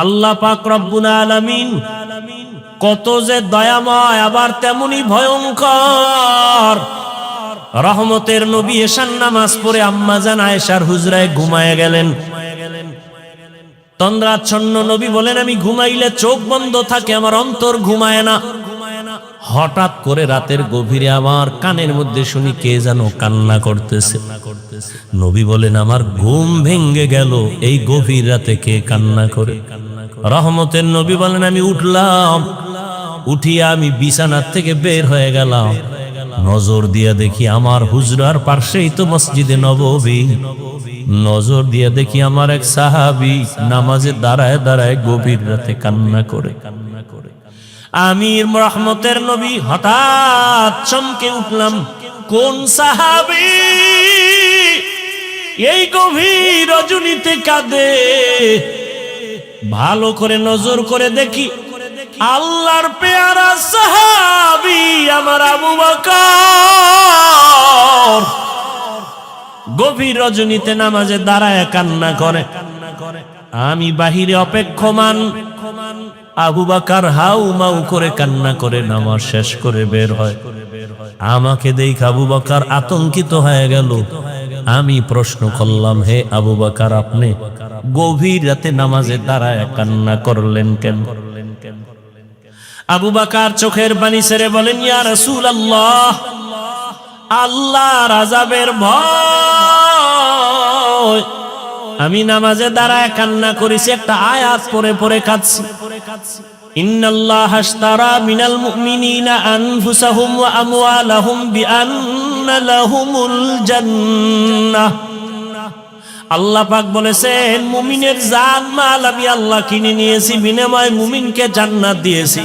আল্লাহ পাক রব্বুল আলামিন কত যে দয়াময়, আবার তেমনি ভয়ঙ্কর। রহমতের নবী এশার নামাজ পড়ে আম্মাজান আয়েশার হুজরায় ঘুমায় গেলেন। তন্দ্রাচ্ছন্ন নবী বলেন, আমি ঘুমাইলে চোখ বন্ধ থাকে, আমার অন্তর ঘুমায় না। হঠাৎ করে রাতের গভীরে আমার কানের মধ্যে শুনি কে যেন কান্না করতেছে। নবী বলেন, আমার ঘুম ভেঙ্গে গেল, এই গভীর রাতে কে কান্না করে? রহমতের নবী বলেন, আমি উঠলাম, উঠিয়া আমি বিছানার থেকে বের হয়ে গেলাম। নজর দিয়া দেখি আমার হুজরার পাশেই তো মসজিদে নববী। নজর দিয়া দেখি আমার এক সাহাবী নামাজে দাঁড়ায় দাঁড়ায় গভীর রাতে কান্না করে। আমি রহমতের নবী হঠাৎ চমকে উঠলাম, কোন সাহাবী এই গভীর রজনীতে কাঁদে? ভালো করে নজর করে দেখি, আল্লাহর পেয়ারা সাহাবী আমার আবু বকর গভীর রজনীতে নামাজে দাঁড়ায় কান্না করে। আমি বাহিরে অপেক্ষমান, আবু বকর হাউ মাউ করে কান্না করে নামাজ শেষ করে বের হয়। আমাকে দেখে আবু বকর আতঙ্কিত হয়ে গেল। আমি প্রশ্ন করলাম, হে আবু বকর, আপনি গভীর রাতে নামাজে দাঁড়ায় কান্না করলেন কেন? আবু বকর চোখের পানি ছেড়ে বলেন, ইয়া রাসূলুল্লাহ, আল্লাহর আযাবের ভয় আমি নামাজে দাঁড়ায় কান্না করেছি, একটা আয়াত পড়ে পড়ে কাঁদছি। ইন্নাল্লাহা আশতারা মিনাল মুমিনিনা আনফুসাহুম ওয়া আমওয়ালাহুম বিআন্না লাহুমুল জান্নাহ। আল্লাহ পাক বলেছেন, মুমিনের জান মাল আমি আল্লাহ কিনে নিয়েছি, বিনিময়ে মুমিনকে জান্নাত দিয়েছি।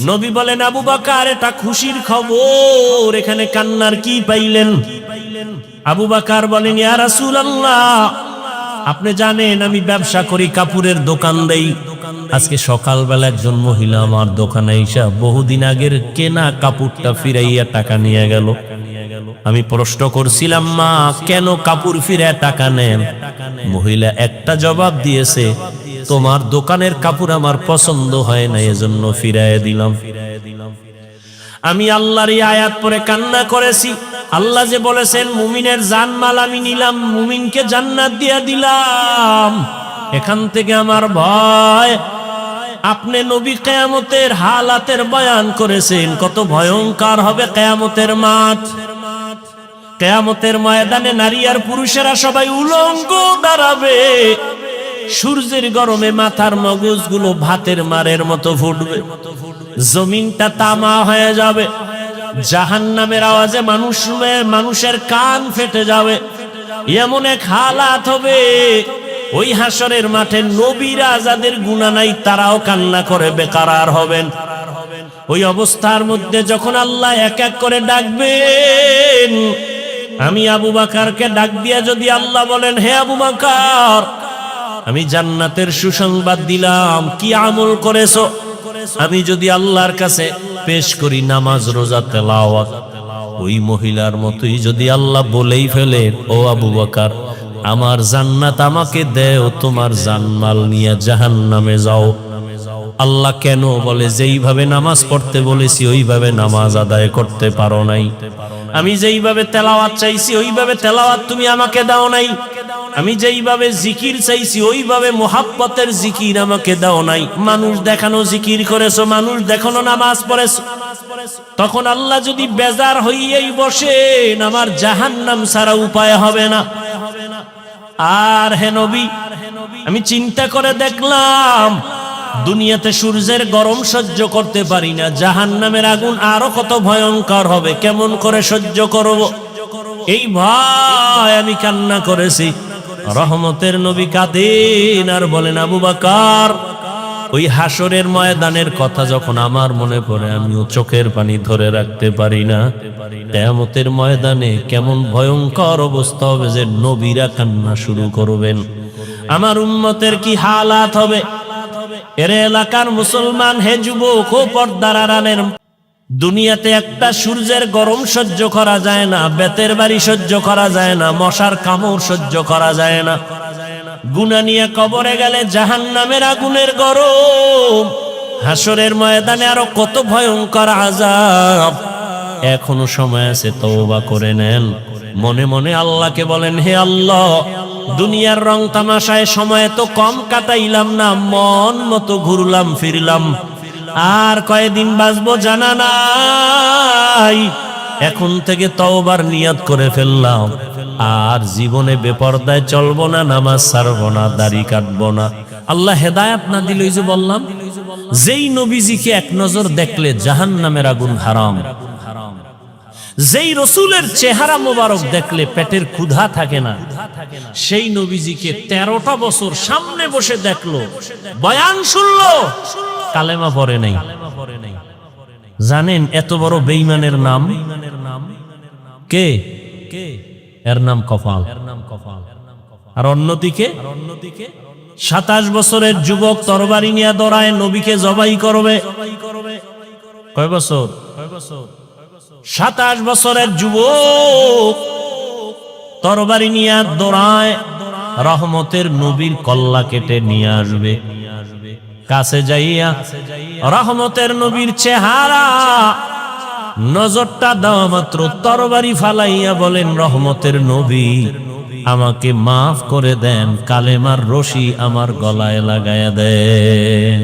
নবী বলেন, আবু বকর এটা খুশির খবর, এখানে কান্নার কি পাইলেন? আবু বকর বলেন, ইয়া রাসূলুল্লাহ, আপনি জানেন আমি ব্যবসা করি, কাপড়ের দোকান দেই। আজকে সকালবেলা একজন মহিলা আমার দোকানে এসে বহুদিন আগের কেনা কাপড়টা ফিরাইয়া টাকা নিয়ে গেল। আমি প্রশ্ন করছিলাম, মা কেন কাপড় ফিরায় টাকা নেন? মহিলা একটা জবাব দিয়েছে, তোমার দোকানের কাপড় আমার পছন্দ হয় না, এজন্য ফিরাইয়া দিলাম। আমি আল্লাহর এই আয়াত পড়ে কান্না করেছি। আল্লাহ যে বলেছেন, মুমিনের জানমাল আমি নিলাম, মুমিনকে জান্নাত দিয়া দিলাম। এখান থেকে আমার ভয়, আপনি নবী কিয়ামতের হালাতের বয়ান করেছেন, কত ভয়ঙ্কর হবে কিয়ামতের মাঠ। কিয়ামতের ময়দানে নারী আর পুরুষেরা সবাই উলঙ্গ দাঁড়াবে। সূর্যের গরমে মাথার মগজগুলো ভাতের মারের মতো ফুটবে, জমিনটা তামা হয়ে যাবে। জাহান্নামের আওয়াজে মানুষের কান ফেটে যাবে। এমন এক হালাত হবে, ওই হাসরের মাঠে নবীরা যাদের গুনাহ নাই তারাও কান্না করে বেকারার হবেন। ওই অবস্থার মধ্যে যখন আল্লাহ এক এক করে ডাকবেন, আমি আবু বকরকে ডাক দিয়া যদি আল্লাহ বলেন, হে আবু বকর, আমি জান্নাতের সুসংবাদ দিলাম, কি আমল করেছো? আমি যদি আল্লাহর কাছে পেশ করি নামাজ, রোজা, তেলাওয়াত, ওই মহিলার মতোই যদি আল্লাহ বলেই ফেলে, ও আবু বকর, আমার জান্নাত আমাকে দেও, তোমার জানমাল নিয়ে জাহান্নামে যাও। আল্লাহ কেন বলে, যেইভাবে নামাজ পড়তে বলেছি ওইভাবে নামাজ আদায় করতে পারো নাই। আমি যেইভাবে তেলাওয়াত চাইছি ওইভাবে তেলাওয়াত তুমি আমাকে দাও নাই। আমি যেইভাবে জিকির চাইছি ওইভাবে মোহাব্বতের জিকির আমাকে দাও নাই। মানুষ দেখানো জিকির করেছো, মানুষ দেখানো নামাজ পড়েছো। তখন আল্লাহ যদি বেজার হইয়াই বসেন, আমার জাহান্নাম ছাড়া উপায় হবে না। আর হে নবী, আমি চিন্তা করে দেখলাম, দুনিয়াতে সূর্যের গরম সহ্য করতে পারি না, জাহান্নামের আগুন আরো কত ভয়ঙ্কর হবে, কেমন করে সহ্য করব? এই ভয় আমি কান্না করেছি। রহমতের নবী কাঁদেন আর বলেন, আবু বকর, ওই হাসরের ময়দানের কথা যখন আমার মনে পড়ে, আমিও চোখের পানি ধরে রাখতে পারি না। কিয়ামতের ময়দানে কেমন ভয়ঙ্কর অবস্থা হবে যে নবীরা কান্না শুরু করবেন। আমার উম্মতের কি হালাত হবে? এর এলাকার মুসলমান, হে যুবক, ও পর্দার আড়ালের, দুনিয়াতে একটা সূর্যের গরম সহ্য করা যায় না, বেতের বাড়ি সহ্য করা যায় না, মশার কামড় সহ্য করা যায় না। গুনাহ নিয়ে কবরে গেলে জাহান্নামের আগুনের গরম, হাসরের ময়দানে আরো কত ভয়ঙ্কর আযাব। এখনো সময় আছে, তওবা করে নেন। মনে মনে আল্লাহকে বলেন, হে আল্লাহ, দুনিয়ার রং তামাশায় সময় তো কম কাটাইলাম না, মন মতো ঘুরলাম ফিরলাম, আর কয়দিন বাঁচবো জানা নাই। এখন থেকে তওবার নিয়ত করে ফেললাম, আর জীবনে বেপরদায় চলবো না, নামাজ ছাড়বো না, দাড়ি কাটবো না। আল্লাহ হেদায়েত না দিলে, ওই যে বললাম, যেই নবীজিকে এক নজর দেখলে জাহান্নামের আগুন হারাম, যেই রসুলের চেহারা মোবারক দেখলে পেটের ক্ষুধা থাকে না, সেই নবীজিকে 13টা বছর সামনে বসে দেখলো, বয়ান শুনলো, কালেমা পড়ে নাই। জানেন এত বড় বেঈমানের নাম কে? এর নাম কপাল। আর অন্যদিকে 27 বছরের যুবক তরবারি নিয়ে দৌড়ায়, নবীকে জবাই করবে। কয় বছর? 27 বছরের যুবক তরবারি নিয়ে দৌড়ায়, রহমতের নবীর কল্লা কেটে নিয়ে আসবে। কাছে যাইয়া রহমতের নবীর চেহারা নজরটা দেওয়া মাত্র তরবারি ফালাইয়া বলেন, রহমতের নবী, আমাকে মাফ করে দেন, কালেমার রশি আমার গলায় লাগায়া দেন।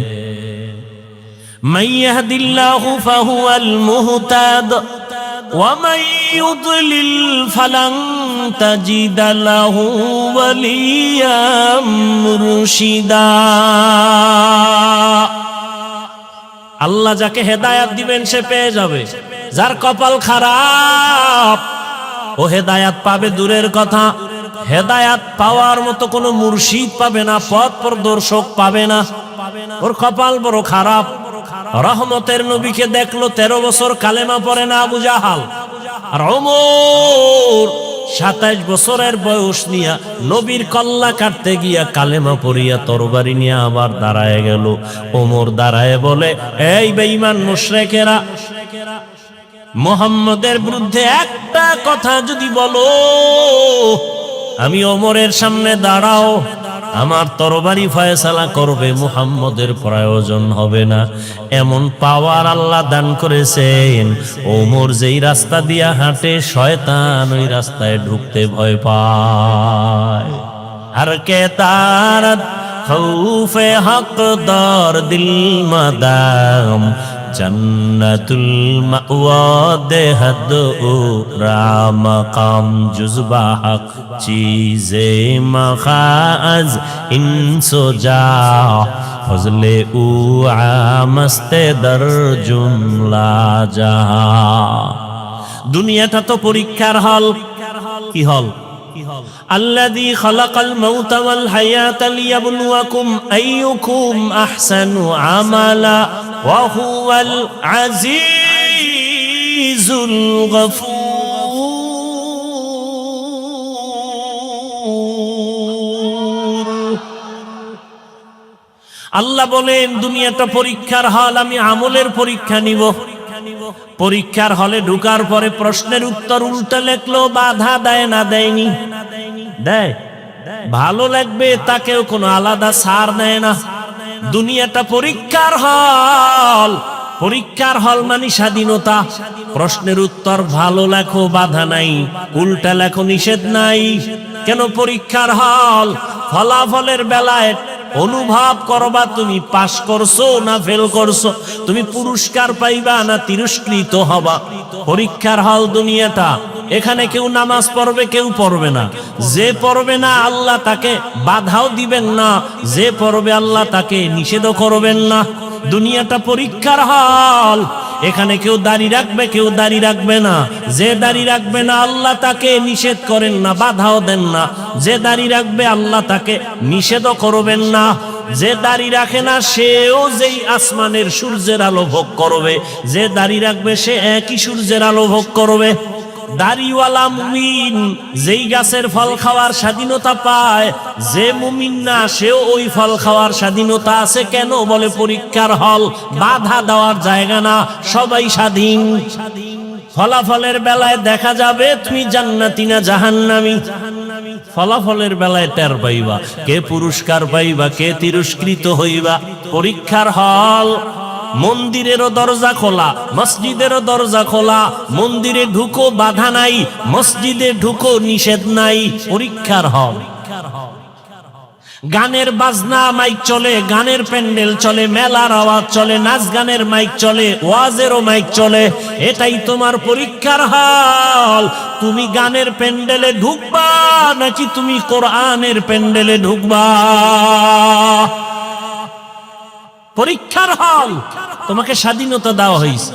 মাইয়াহদিল্লাহু ফাহুয়াল মুহতাদ ওয়া মান ইউদ্লিল ফালান তাজিদা লাহু ওয়ালিয়াম মুরশিদা। আল্লাহ যাকে হেদায়াত দিবেন সে পেয়ে যাবে, যার কপাল খারাপ ও হেদায়াত পাবে দূরের কথা, হেদায়াত পাওয়ার মতো কোনো মুর্শিদ পাবে না, পথ প্রদর্শক পাবে না, ওর কপাল বড় খারাপ। রহমতের নবীকে দেখলো, 13 বছর কালেমা পড়ে না আবু জাহাল। আর ওমর 27 বছরের বয়স নিয়া নবীর কল্লা কাটতে গিয়া কালেমা পড়িয়া তরবারি নিয়ে আবার দাঁড়ায় গেল। ওমর দাঁড়ায় বলে, এই বেঈমান মুশরিকেরা, মুহাম্মদের বিরুদ্ধে একটা কথা যদি বলো, আমি ওমরের সামনে দাঁড়াও, আমার তরবারি ফয়সালা করবে, মুহাম্মদের প্রয়োজন হবে না। এমন পাওয়ার আল্লাহ দান করেছেন, ওমর যেই রাস্তা দিয়া হাঁটে শয়তান ওই রাস্তায় ঢুকতে ভয় পায়। আর কে তারাত খৌফে হকদার দিল মাদাম, জন্নতুল মাওয়া দেহদ রামকাম জুজবা হক চীজে মখাজ ইনসো যা ফজলে উ আমস্তে দর জুমলা জাহা। দুনিয়াটা তো পরীক্ষার হল। কি হল? الذي خلق الموت والحياة ليبلوكم أيكم أحسن عملا وهو العزيز الغفور। আল্লাহ বলেন দুনিয়াটা পরীক্ষার হল, আমি আমলের পরীক্ষা নিব। পরীক্ষার হলে ঢুকার পরে প্রশ্নের উত্তর উল্টা লেখলো, বাধা দেয় না? দেয়নি? দেয়। ভালো লাগবে তাকেও কোনো আলাদা ছাড় নেয় না। দুনিয়াটা পরীক্ষার হল। পরীক্ষার হল মানে স্বাধীনতা। প্রশ্নের উত্তর ভালো লেখো, বাধা নাই, উল্টা লেখো, নিষেধ নাই। কেন পরীক্ষার হল? ফলাফলের বেলায় অনুভব করবা তুমি পাস করছো না ফেল করছো, তুমি পুরস্কার পাইবা না তিরস্কৃত হবা। পরীক্ষার হল দুনিয়াটা। এখানে কেউ নামাজ পড়বে, কেউ পড়বে না। যে পড়বে না আল্লাহ তাকে বাধাও দিবেন না, যে পড়বে আল্লাহ তাকে নিষেধও করবেন না। দুনিয়াটা পরীক্ষার হল। এখানে কেউ দাড়ি রাখবে, কেউ দাড়ি রাখবে না। যে দাড়ি রাখবে না আল্লাহ তাকে নিষেধ করেন না, বাধাও দেন না। যে দাড়ি রাখবে আল্লাহ তাকে নিষেধও করবেন না। যে দাড়ি রাখে না সেও যেই আসমানের সূর্যের আলো ভোগ করবে, যে দাড়ি রাখবে সে একই সূর্যের আলো ভোগ করবে। দাড়িওয়ালা মুমিন যেই গাছের ফল খাওয়ার স্বাধীনতা পায়, যে মুমিন না সেও ওই ফল খাওয়ার স্বাধীনতা আছে। কেন? বলে পরীক্ষার হল, বাধা দেওয়ার জায়গা না, সবাই স্বাধীন। ফলাফলের বেলায় দেখা যাবে তুমি জান্নাতি না জাহান্নামী। ফলাফলের বেলায় টের পাইবা কে পুরস্কার পাইবা কে তিরস্কৃত হইবা। পরীক্ষার হল। মন্দিরেরও দরজা খোলা, মসজিদেরও দরজা খোলা। মন্দিরে ঢুকো বাধা নাই, মসজিদে ঢুকো নিষেধ নাই। পরীক্ষার হল। গানের বাজনা মাইক চলে, গানের প্যান্ডেল চলে, মেলার আওয়াজ চলে, নাচ গানের মাইক চলে, ওয়াজেরও মাইক চলে। এটাই তোমার পরীক্ষার হল। তুমি গানের প্যান্ডেলে ঢুকবা নাকি তুমি কোরআনের প্যান্ডেলে ঢুকবা? পরীক্ষার হল। তোমাকে স্বাধীনতা দেওয়া হয়েছে,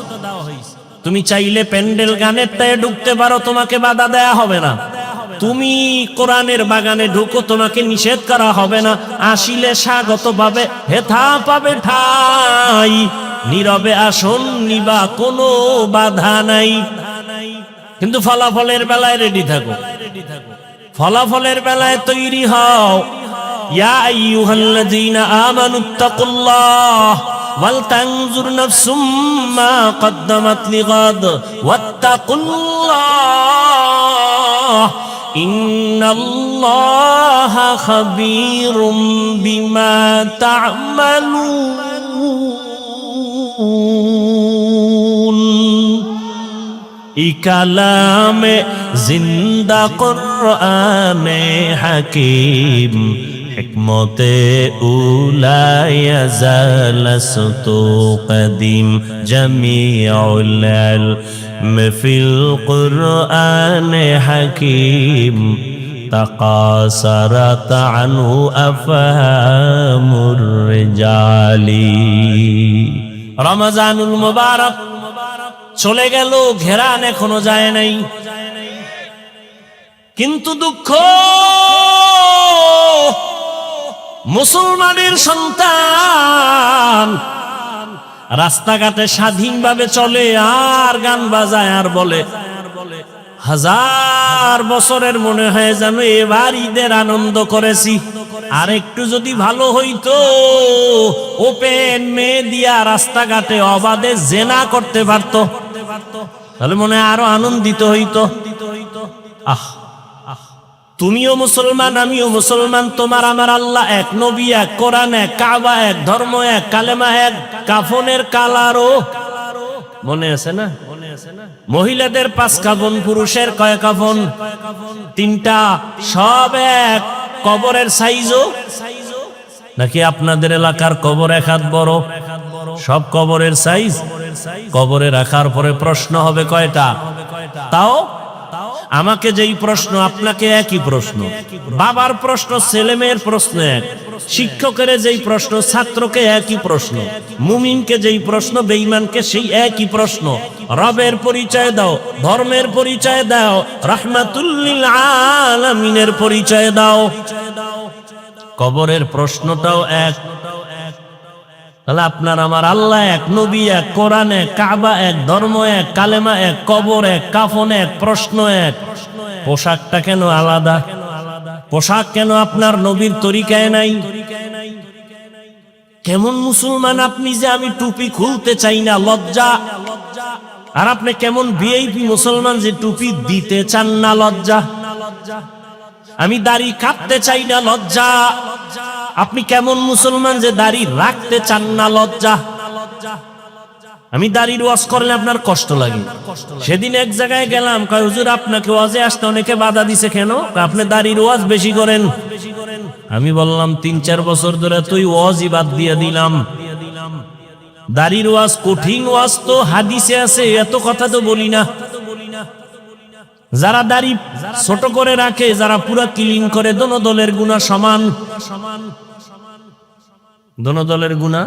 তুমি চাইলে প্যান্ডেল গানেরটায় ঢুকতে পারো, তোমাকে বাধা দেয়া হবে না। তুমি কোরআনের বাগানে ঢুকো, তোমাকে নিষেধ করা হবে না। আসিলে স্বাগত পাবে, হেথা পাবে ঠাই। নীরবে আসন নিবা, কোনো বাধা নাই। কিন্তু ফলাফলের বেলায় রেডি থাকো, ফলাফলের বেলায় তৈরি হও। ইয়া আইয়ুহাল্লাযীনা আমানুত্তাকুল্লাহ ওয়াল তানজুর নাফসুম মা কদ্দামাত লিগাদ ওয়াত্তাকুল্লাহ ইন্নাল্লাহা খাবীরুম বিমা তা'মালুন। ই কালামে জিন্দা কুরআনে হাকীম হিকমতে উলায়া জালাসতু কদিম জামিউল ইলম ফিল কুরআনে হাকীম তাকাসারাত আনহু আফহামুর রিজালি। রমজানুল মুবারক চলে গেল, ঘেরান এখনো যায় নাই। কিন্তু দুঃখ, মুসলমানের সন্তান রাস্তাঘাটে স্বাধীনভাবে চলে আর গান বাজায় আর বলে, হাজার বছরের মনে হয় যেন এবার ঈদের আনন্দ করেছি। আর একটু যদি ভালো হইতো, ওপেন মেয়ে দিয়া রাস্তাঘাটে অবাধে জেনা করতে পারতো, তাহলে মনে হয় আরো আনন্দিত হইতো। আহ, তুমিও মুসলমান, আমিও মুসলমান, তোমার আমার আল্লাহ এক, নবী এক, কোরআন এক, কাবা এক, ধর্ম এক, কালেমা এক, কাফনের কালারও মনে আছে না? মহিলাদের 5 কাফন, পুরুষের কয় কাফন? 3টা, সব এক। কবরের সাইজও নাকি আপনাদের এলাকার কবর 1 হাত বড়? সব কবরের সাইজ। কবরে রাখার পরে প্রশ্ন হবে কয়টা? তাও আমাকে যেই প্রশ্ন, আপনাকে একই প্রশ্ন। বাবার প্রশ্ন, ছেলে মেয়ের প্রশ্ন এক। শিক্ষকের যেই প্রশ্ন, ছাত্রকে একই প্রশ্ন। মুমিনকে যেই প্রশ্ন, বেঈমানকে সেই একই প্রশ্ন। রবের পরিচয় দাও, ধর্মের পরিচয় দাও, রাহমাতুল লিল আলামিনের পরিচয় দাও। কবরের প্রশ্নটাও এক। তাহলে আপনার আমার আল্লাহ এক, নবী এক, কোরআন এক, কাবা এক, ধর্ম এক, কালেমা এক, কবর এক, কাফন এক, প্রশ্ন এক। পোশাকটা কেন আলাদা? পোশাক কেন আপনার নবীর তরিকায় নাই? কেমন মুসলমান আপনি যে আমি টুপি খুলতে চাই না, লজ্জা। আর আপনি কেমন ভিআইপি মুসলমান যে টুপি দিতে চান না, লজ্জা। আমি দাড়ি কাটতে চাই না, লজ্জা। আপনি কেমন মুসলমান যে দাড়ি রাখতে চান না, লজ্জা। আমি দাড়ির ওয়াজ করলে আপনার কষ্ট লাগে। সেদিন এক জায়গায় গেলাম, কয় হুজুর আপনাকে ওয়াজে আসতে অনেকে বাধা দিছে কেন? আপনি দাড়ির ওয়াজ বেশি করেন। আমি বললাম 3-4 বছর ধরে তুই ওয়াজই বাদ দিয়ে দিলাম। দাড়ির ওয়াজ কঠিন ওয়াজ তো হাদিসে আছে, এত কথা তো বলি না। যারা দাড়ি ছোট করে রাখে, যারা পুরা ক্লিন করে, দোনো দলের গুনাহ সমান। দোনো দলের গুনাহ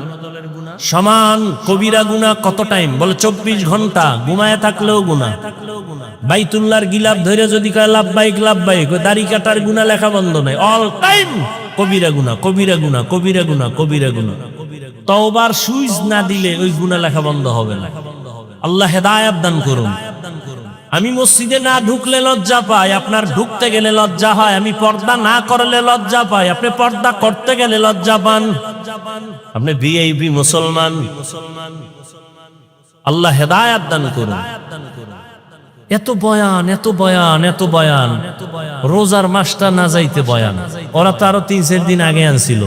সমান। কবিরা গুনাহ কত টাইম? বলে 24 ঘন্টা ঘুমায় থাকলেও গুনাহ। বাইতুল্লাহর গিলাপ ধরে যদি কয় লাব্বাইক লাব্বাইক, দাড়ি কাটার গুনাহ লেখা বন্ধ নাই, অল টাইম কবিরা গুনাহ, কবিরা গুনাহ, কবিরা গুনাহ, কবিরা গুনাহ। তওবার সুইচ না দিলে ওই গুনাহ লেখা বন্ধ হবে না। আল্লাহ হেদায়েত দান করুন। আমি মসজিদে না ঢুকলে লজ্জা পাই, আপনার ঢুকতে গেলে লজ্জা হয়। আমি পর্দা না করলে লজ্জা পাই, আপনি পর্দা করতে গেলে লজ্জা পান। আপনি ভিআইপি মুসলমান। আল্লাহ হেদায়েত দান করুন। এত বয়ান, এত বয়ান, এত বয়ান, রোজার মাসটা না যাইতে বয়ান। ওরা তো আরো 3-4 দিন আগে আনছিল।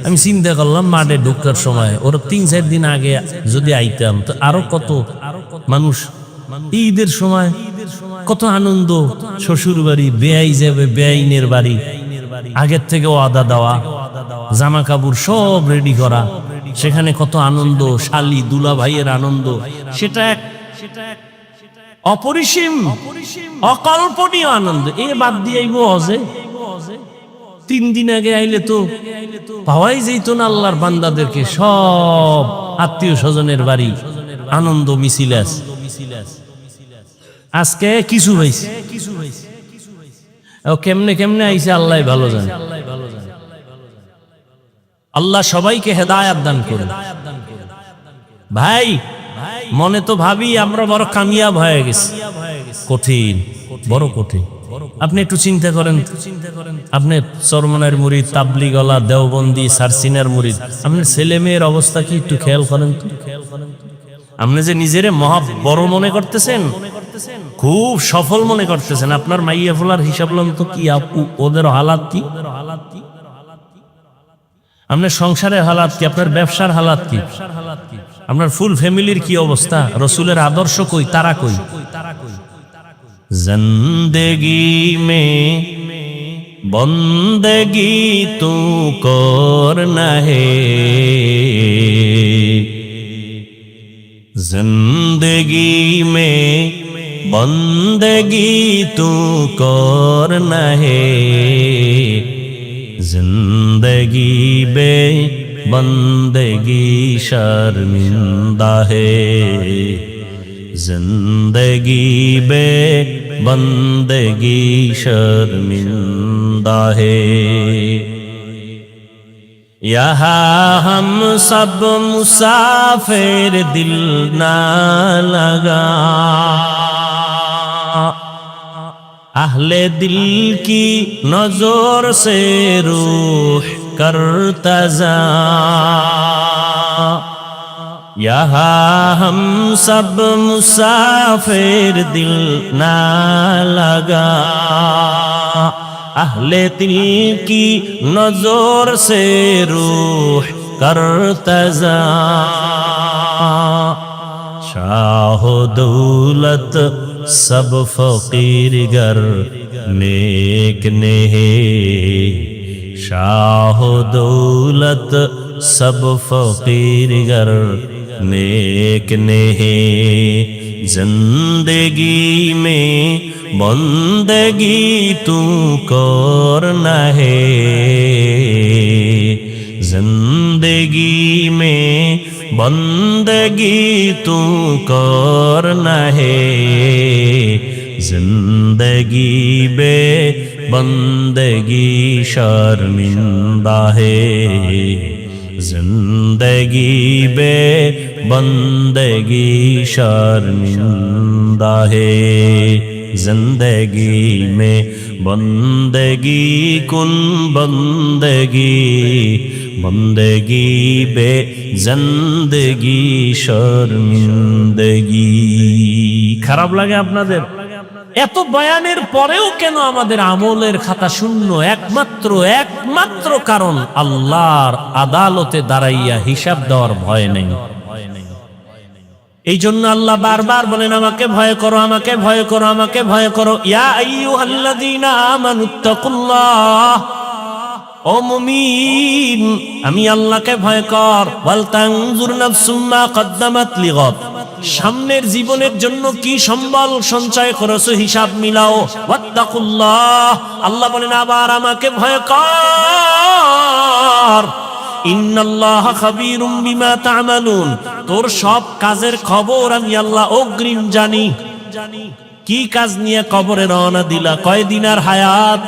আমি চিন্তা করলাম মাঠে ঢুকার সময় ওরা 3-4 দিন আগে যদি আইতাম তো আরো কত মানুষ। ঈদের সময় কত আনন্দ, শ্বশুর বাড়ি, বেয়াই যাবে বেআইনের বাড়ি, আগের থেকে ওয়াদা দেওয়া, জামা কাপড় সব রেডি করা, সেখানে কত আনন্দ, শালি দুলা ভাইয়ের আনন্দ, সেটা এক অপরিসীম অকল্পনীয় আনন্দ। এ বাদ দিয়ে আইব হজে 3 দিন আগে আইলে তো পাওয়াই যেত না আল্লাহর বান্দাদেরকে। সব আত্মীয় স্বজনের বাড়ি আনন্দ মিছিল আছে। আজকে কিছু হয়েছে, কেমনে কেমনে আইছে আল্লাহ ভালো জানে। আল্লাহ সবাইকে হেদায়াত দান করুন। ভাই মনে তো ভাবি আমরা বড় কামিয়াব হয়ে গেছি, কঠিন, বড় কঠিন। আপনি একটু চিন্তা করেন, আপনি চরমনার মুরিদ, তাবলিগওয়ালা, দেওবন্দি, সারসিনার মুরিদ, আপনার ছেলে মেয়ের অবস্থা কি একটু খেয়াল করেন তো। আপনি যে নিজেরে মহা বড় মনে করতেছেন, খুব সফল মনে করতেছেন, আপনার মাইয়া ফোলার হিসাব লন তো কি, ওদের হালাত কি, আপনার সংসারের হালাত কি, আপনার ব্যবসার হালাত কি, আপনার ফুল ফ্যামিলির কি অবস্থা, রসুলের আদর্শ কই, তারা কই। জিন্দেগি মে বন্দেগি তু করনা হে, जिंदगी में बंदगी तू करना है, जिंदगी बे बंदगी शर्मिंदा है, जिंदगी बे बंदगी शर्मिंदा है। यहाँ हम सब मुसाफिर दिल ना लगा, अहले दिल की नजर से रूह करता जा, यहाँ हम सब मुसाफिर दिल ना लगा, अहले दिल की नजर से रूह करता जा, शाह दौलत सब फकीर गर नेक ने है, शाह दौलत सब फकीर गर नेक ने है, जिंदगी में बंदगी तू करना है, जिंदगी में बंदगी तू करना है, जिंदगी बे बंदगी शर्मिंदा है, जिंदगी बे बंदगी शर्मिंदा है, जिंदगी में बंदगी कुन बंदगी, बंदगी बे जिंदगी शर्मिंदगी। খারাপ লাগে আপনাদের? এত বয়ানের পরেও কেন আমাদের আমলের খাতা শূন্য? একমাত্র কারণ আল্লাহর আদালতে দাঁড়াইয়া হিসাব দেওয়ার ভয় নেই। এই জন্য আল্লাহ বারবার বলেন আমাকে ভয় করো, আমাকে ভয় করো, আমাকে ভয় করো। ইয়া আইয়ুহাল্লাযীনা আমানুত্তাকুল্লাহ, ও মুমিন আমি আল্লাহকে ভয় কর। ওয়াল তানজুর নাফসুম মা কদ্দামাত লিগাদ, সামনের জীবনের জন্য কি সম্বল সঞ্চয় করেছো হিসাব মিলাও। ওয়াত্তাকুল্লাহ, আল্লাহ বলেন আবার আমাকে ভয় কর। ইন্নাল্লাহা খাবীরুম বিমা তা'মালুন, তোর সব কাজের খবর আমি আল্লাহ অগ্রিম জানি। কি কাজ নিয়ে কবরে রওনা দিলা? কয়দিন আর হায়াত?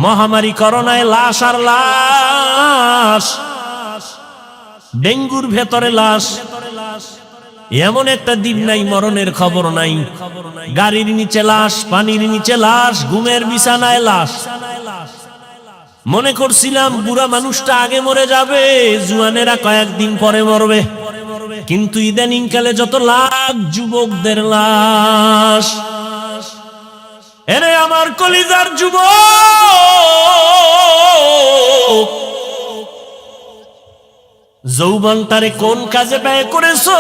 মহামারী করোনায় লাশ আর লাশ, ডেঙ্গুর ভেতরে লাশ, এমন একটা দিন নাই মরণের খবর নাই। গাড়ির নিচে লাশ, পানির নিচে লাশ, ঘুমের বিছানায় লাশ। মনে করছিলাম বুড়া মানুষটা আগে মরে যাবে, জুয়ানেরা কয়েকদিন পরে মরবে, কিন্তু ইদানিং কালে যত লাখ যুবকদের লাশ, এরে আমার কলিজার যুবক, যৌবনটারে কোন কাজে ব্যয় করেছো?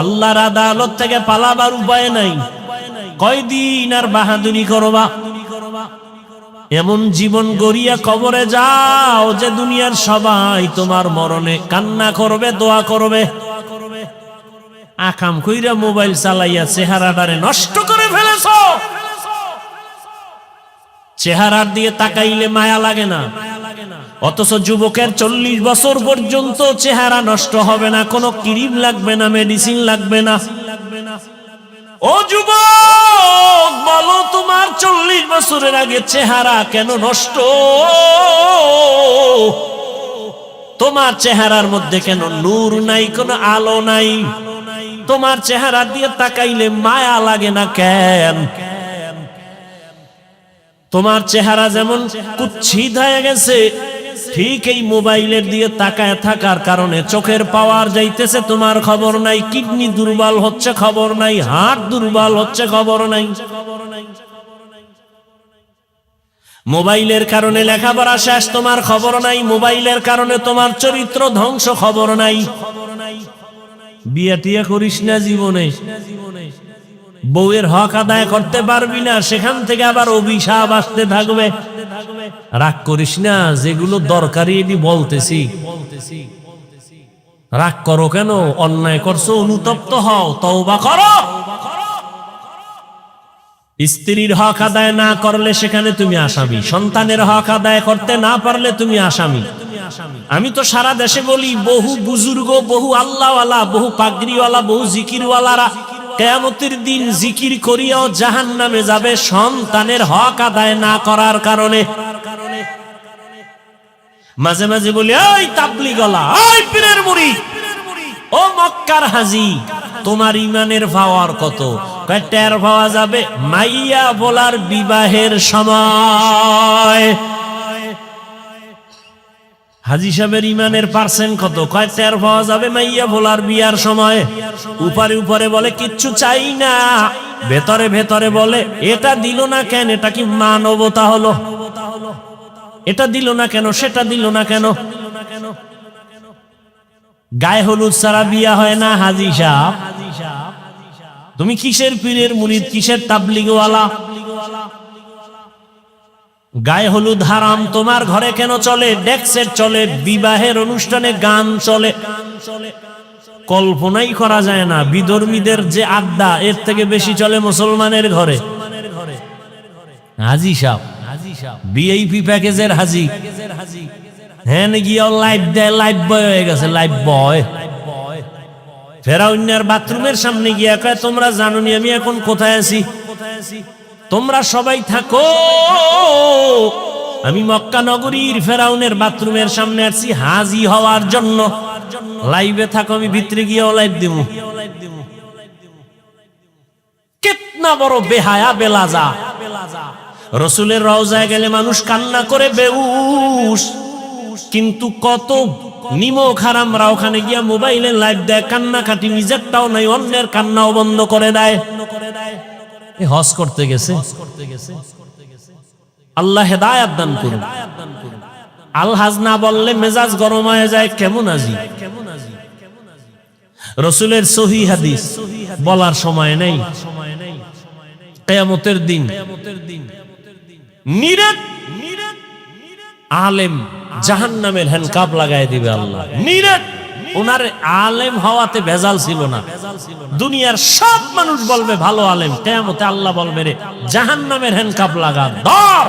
আল্লাহর আদালত থেকে পালাবার উপায় নাই। কয়দিন আর বাহাদুরি করবা? এমন জীবন গড়িয়া কবরে যাও যে দুনিয়ার সবাই তোমার মরণে কান্না করবে, দোয়া করবে। আকাম কইরা মোবাইল চালাইয়া চেহারাটারে নষ্ট করে ফেলেছো। চেহারার দিয়ে তাকাইলে মায়া লাগে না, অথচ যুবকের 40 বছর পর্যন্ত চেহারা নষ্ট হবে না, কোনো ক্রিম লাগবে না, মেডিসিন লাগবে না। ও যুবক, বলো তোমার 40 বছরের আগে চেহারা কেন নষ্ট? তোমার চেহারার মধ্যে কেন নূর নাই, কোনো আলো নাই? তোমার চেহারা দিয়ে তাকাইলে মায়া লাগে না কেন? তোমার চেহারা যেমন কুৎসিত হয়ে গেছে, ঠিক এই মোবাইলের দিয়ে তাকায় থাকার কারণে চোখের পাওয়ার যাইতেছে, তোমার খবর নাই। কিডনি দুর্বল হচ্ছে, খবর নাই। হার্ট দুর্বল হচ্ছে, খবর নাই। মোবাইলের কারণে লেখাপড়া শেষ, তোমার খবর নাই। মোবাইলের কারণে তোমার চরিত্র ধ্বংস, খবর নাই। বিয়ে টিয়া করিস না জীবনে, বউয়ের হক আদায় করতে পারবি না, সেখান থেকে আবার অভিশাপ আসতে থাকবে। রাগ করিস না, যেগুলো দরকারি এটি বলতেছি। রাগ করো কেন? অন্যায় করছো, অনুতপ্ত হও, তওবা করো। স্ত্রীর হক আদায় না করলে সেখানে তুমি আসামি। সন্তানের হক আদায় করতে না পারলে তুমি আসামি। আমি তো সারা দেশে বলি, বহু বুজুর্গ, বহু আল্লাহওয়ালা, বহু পাগড়িওয়ালা, বহু জিকিরওয়ালারা কিয়ামতের দিন জিকির করিয়াও জাহান্নামে যাবে সন্তানের হক আদায় না করার কারণে। মাঝে মাঝে বলি, ওই তাবলীগওয়ালা, ওই পীরের মুরিদ, ও মক্কার হাজী, তোমার ইমানের পাওয়ার কত? টের পাওয়া যাবে মাইয়া বলার বিবাহের সময়। হাজী সাহেবের ইমানের পার্সেন্ট কত? টের পাওয়া যাবে মাইয়া বলার বিয়ার সময়। উপরে উপরে বলে কিচ্ছু চাই না, ভেতরে ভেতরে বলে এটা দিল না কেন? এটা কি মানবতা হলো? এটা দিল না কেন, সেটা দিল না কেন? গায়ে হলুদ ছাড়া বিয়া হয় না হাজী সাহেব। তুমি কিসের পীরের মুরিদ, কিসের তাবলীগওয়ালা? গায়ে হলুদ হারাম, তোমার ঘরে কেন চলে? ডেক্সের চলে, বিবাহের অনুষ্ঠানে গান চলে। কল্পনাই করা যায় না বিধর্মীদের যে আড্ডা, এর থেকে বেশি চলে মুসলমানের ঘরে। হাজী সাহেব ভিআইপি প্যাকেজের হাজী, হ্যাঁ গিয়ে লাইভ দেয়, লাইভ বয় হয়ে গেছে, লাইভ বয়। ফেরাউনের বাথরুমের সামনে গিয়া কয়, তোমরা জানো নি আমি এখন কোথায় আছি? তোমরা সবাই থাকো, আমি মক্কা নগরীর ফেরাউনের বাথরুমের সামনে আছি হাজী হওয়ার জন্য। লাইভে থাকো, আমি ভিতরে গিয়েও লাইভ দিব। কিতনা বড় বেহায়া বেলাজা! রসুলের রওজায় গেলে মানুষ কান্না করে বেহুশ, কিন্তু কত নিমক হারামরা ওখানে গিয়া মোবাইলে লাইভ দেয়, কান্নাকাটি নিজেরটাও নাই, অন্যের কান্নাও বন্ধ করে দেয়। হজ করতে গেছে, আল্লাহ হেদায়েত দান করুন। আলহাজ না বললে মেজাজ গরম হয়ে যায়, কেমন আজি? রসুলের সহিহ হাদিস বলার সময় নেই। কিয়ামতের দিন নিরেট আলেম জাহান্নামের হ্যান্ডকাপ লাগাই দিবে আল্লাহ। নিরেট ওনার আলেম হওয়াতে ভেজাল ছিল না। দুনিয়ার সব মানুষ বলবে ভালো আলেম, কিয়ামতে আল্লাহ বলবে রে জাহান্নামের হ্যান্ডকাপ লাগা ধর।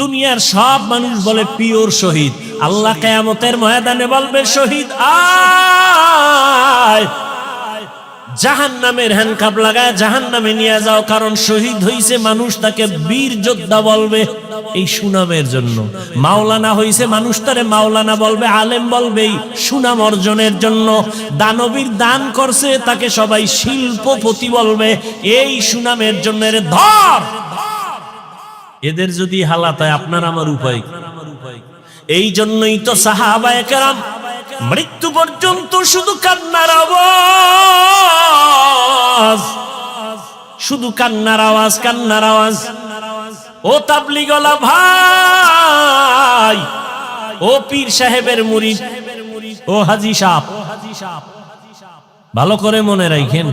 দুনিয়ার সব মানুষ বলে পিওর শহীদ, আল্লাহ কিয়ামতের ময়দানে বলবে শহীদ আয়, জাহান্নামের হ্যান্ডকাপ লাগায় জাহান্নামে নিয়ে যাও। কারণ শহীদ হইছে মানুষ তাকে বীর যোদ্ধা বলবে এই সুনামের জন্য। মাওলানা হইছে মানুষ তারে মাওলানা বলবে, আলেম বলবে এই সুনাম অর্জনের জন্য। দানবীর দান করছে তাকে সবাই শিল্পপতি বলবে এই সুনামের জন্য। রে ধর, এদের যদি হালাত হয় আপনার আমার উপায়। এই জন্যই তো সাহাবায়ে কেরাম মৃত্যু পর্যন্ত শুধু কান্নার আওয়াজ, শুধু কান্নার আওয়াজ, কান্নার আওয়াজ। ও তাবলীগওয়ালা ভাই, ও পীর সাহেবের মুরিদ, ও হাজী সাহেব, ভালো করে মনে রাখেন,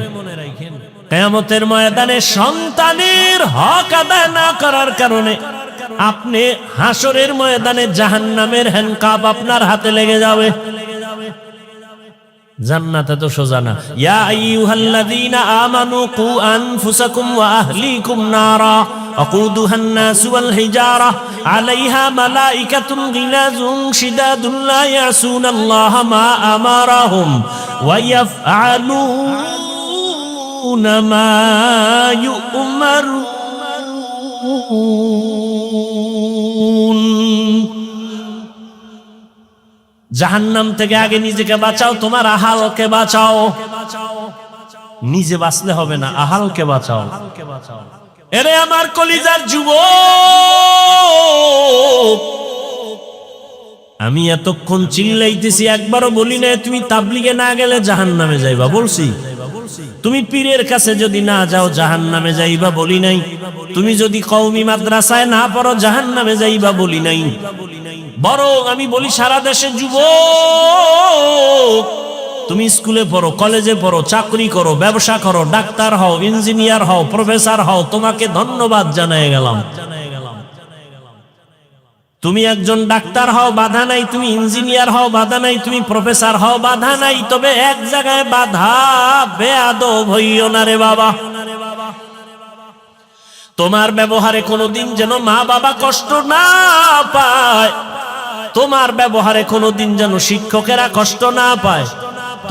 কিয়ামতের ময়দানে সন্তানের হক আদায় না করার কারণে আপনি হাসরের ময়দানে জাহান্নামের হ্যান্ডকাপ আপনার হাতে লেগে যাবে। জান্নাতে তো সোজা না। ইয়া আইয়ুহাল্লাযীনা আমানু কু আনফুসাকুম ওয়া আহলিকুম নারা আকুদুহান নাসু ওয়াল হিজারা আলাইহা মালাইকাতুন গিলাযুন শিদাদুন লা ইয়াসুনাল্লাহা মা আমারাহুম ওয়া ইয়াফআলুনা মা ইউমারুন। জাহান্নাম থেকে আগে নিজেকে বাঁচাও, তোমার আহালকে বাঁচাও। নিজে বাঁচলে হবে না, আহালকে বাঁচাও। এরে আমার কলিজার যুবক, আমি এতক্ষণ চিল্লাইতেছি, একবারও বলি না তুমি তাবলীগে না গেলে জাহান্নামে যাইবা, বলছি? তুমি পীরের কাছে যদি না যাও জাহান্নামে যাইবা, বলি নাই? তুমি যদি কওমি মাদ্রাসায় না পড়ো জাহান্নামে যাইবা, বলি নাই? বরং আমি বলি সারা দেশে যুবক, তুমি স্কুলে পড়ো, কলেজে পড়ো, চাকরি করো, ব্যবসা করো, ডাক্তার হও, ইঞ্জিনিয়ার হও, প্রফেসর হও, তোমাকে ধন্যবাদ জানাই গেলাম। তুমি একজন ডাক্তার হও, বাধা নাই। তুমি ইঞ্জিনিয়ার হও, বাধা নাই। তুমি প্রফেসর হও, বাধা নাই। তবে এক জায়গায় বাধা, বেয়াদব হইও না রে বাবা। তোমার ব্যবহারে কোনোদিন যেন মা বাবা কষ্ট না পায়, তোমার ব্যবহারে কোনোদিন যেন শিক্ষকেরা কষ্ট না পায়,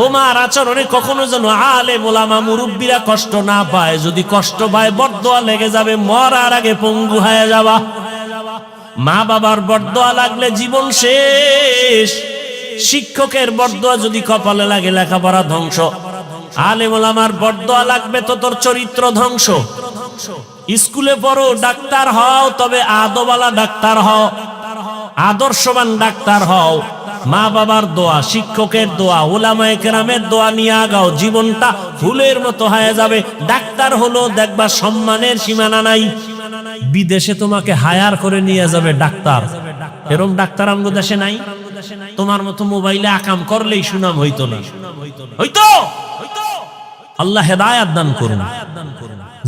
তোমার আচরণে কখনো যেন আলেম ওলামা মুরব্বীরা কষ্ট না পায়। যদি কষ্ট পায় বরদোয়া লেগে যাবে, মরার আগে পঙ্গু হয়ে যাবা। মা বাবার বরদোয়া লাগলে জীবন শেষ। শিক্ষকের বরদোয়া যদি কপালে লাগে লেখাপড়া ধ্বংস। আলেম ওলামার বরদোয়া লাগবে তো তোর চরিত্র ধ্বংস। স্কুলে পড়ো, ডাক্তার হও, তবে আদওয়ালা ডাক্তার হও, আদর্শবান ডাক্তার হও। মা বাবার দোয়া, শিক্ষকের দোয়া, উলামায়ে কেরামের দোয়া নিয়ে আগাও, জীবনটা ফুলের মতো হয়ে যাবে। ডাক্তার হলো দেখবা সম্মানের সীমানা নাই। বিদেশে তোমাকে হায়ার করে নিয়ে যাবে ডাক্তার, এরকম ডাক্তার আমাদের দেশে নাই। তোমার মতো মোবাইলে আকাম করলেই সুনাম হইতো না, হইতো? আল্লাহ হেদায়েত দান করুন।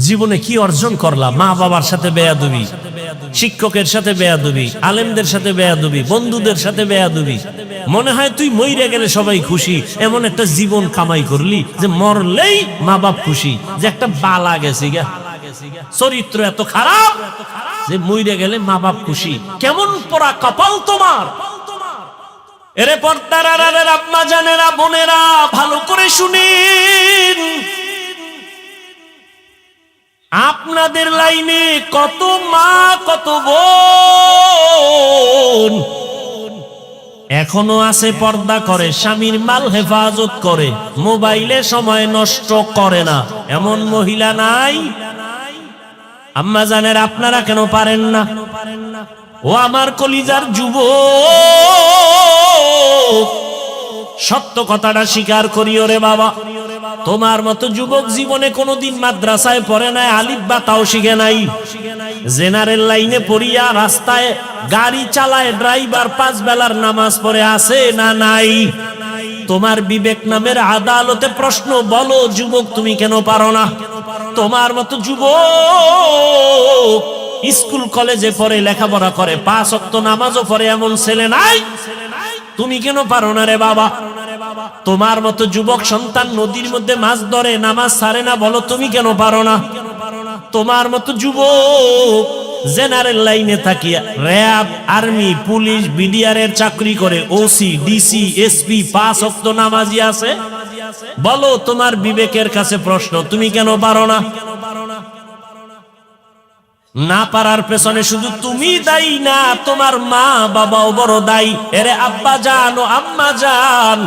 জীবনে কি অর্জন করলা? মা বাবার সাথে বেয়াদবি, শিক্ষকের সাথে বেয়াদবি, আলেমদের সাথে বেয়াদবি, বন্ধুদের সাথে বেয়াদবি। মনে হয় তুই মইরে গেলে সবাই খুশি, এমন একটা জীবন কামাই করলি যে মরলেই মা বাপ খুশি, যে একটা বালা গেছে গা, চরিত্র এত খারাপ যে মইরে গেলে মা বাপ খুশি। কেমন পোড়া কপাল তোমার! এরে পর্দার আড়ালের আম্মা জানেরা, বোনেরা, ভালো করে শুনেন। আপনাদের লাইনে কত মা, কত বোন এখনো আছে পর্দা করে, স্বামীর মাল হেফাজত করে, মোবাইলে সময় নষ্ট করে না, এমন মহিলা নাই? আম্মা জানেরা, আপনারা কেন পারেন না? ও আমার কলিজার যুবক, সত্য কথাটা স্বীকার করিও রে বাবা। তোমার মতো যুবক জীবনে কোনোদিন মাদ্রাসায় পড়ে নাই, আলিফ বা তাও শিখে নাই। জেনারেল লাইনে পড়িয়া রাস্তায় গাড়ি চালায়, ড্রাইভার 5 বেলার নামাজ পড়ে আছে না নাই? তোমার বিবেক নামের আদালতে প্রশ্ন, বলো যুবক তুমি কেন পারো না? তোমার মতো যুবক স্কুল কলেজে পড়ে, লেখাপড়া করে, 5 ওয়াক্ত নামাজও পড়ে, এমন ছেলে নাই? তুমি কেন পারো না রে বাবা? তোমার মতো যুবক সন্তান নদীর মধ্যে মাছ ধরে, নামাজ ছাড়ে না, বলো তুমি কেন পারো না? তোমার মতো যুবক জেনারেল লাইনে থাকিয়া র‍্যাব, আর্মি, পুলিশ, বিডিআর এর চাকরি করে, ওসি, ডিসি, এসপি, 5 ওয়াক্ত নামাজি আছে, বলো তোমার বিবেকের কাছে প্রশ্ন, তুমি কেন পারো না? না পারার পেছনে শুধু তুমি দায়ী না, তোমার মা বাবাও বড় দায়ী। এরে আব্বা জান ও আম্মা জান,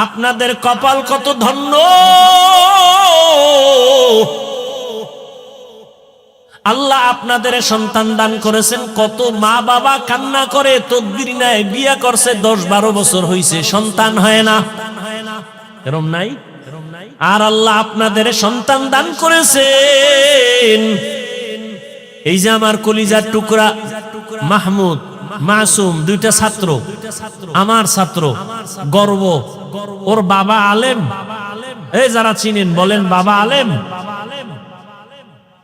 আপনাদের কপাল কত ধন্য। আল্লাহ আপনাদের সন্তান দান করেছেন। কত মা বাবা কান্না করে, তদবির নেয়, বিয়ে করছে, 10-12 বছর হইছে, সন্তান হয় না। এরম নাই? আর আল্লাহ আপনাদের সন্তান দান করেছেন। এই যে আমার কলিজার টুকরা মাহমুদ মাসুম, দুইটা ছাত্র, আমার ছাত্র, গর্ব। ওর বাবা আলেম, এই যারা চিনেন বলেন বাবা আলেম।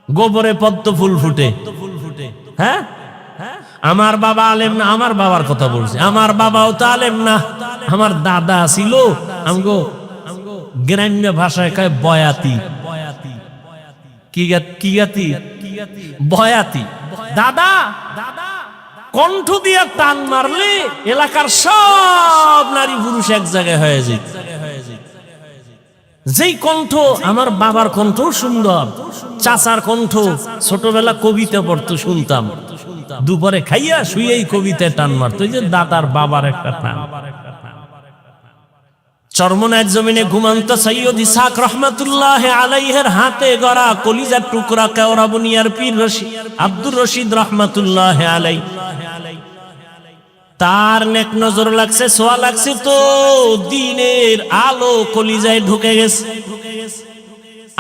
গোবরে পদ্ম ফুল ফুটে, হ্যাঁ। আমার বাবা আলেম না, আমার বাবার কথা বলছি। আমার বাবাও তো আলেম না, আমার দাদা ছিল আমগো গ্রাম্য ভাষায় কয় বয়াতি। কি গাতি? বয়াতি। দাদা কণ্ঠ দিয়া টান মারলে এলাকার সব নারী পুরুষ এক জায়গায় হয়ে যায়। যেই কণ্ঠ, আমার বাবার কণ্ঠ সুন্দর, চাচার কণ্ঠ, ছোটবেলা কবিতা পড়তো শুনতাম, দুপুরে খাইয়া শুয়েই কবিতায় টান মারতো। এই যে দাদার বাবার একটা টান। চরমনার জমিনে ঘুমন্ত সৈয়দ ইসহাক রহমাতুল্লাহ আলাইহির হাতে গড়া কলিজার টুকরা কেওড়া বুনিয়ার পীর আব্দুর রশিদ রহমাতুল্লাহ আলাইহি, তার নেক নজর লাগছে, সোয়া লাগছে তো দিনের আলো কলিজায় ঢুকে গেছে।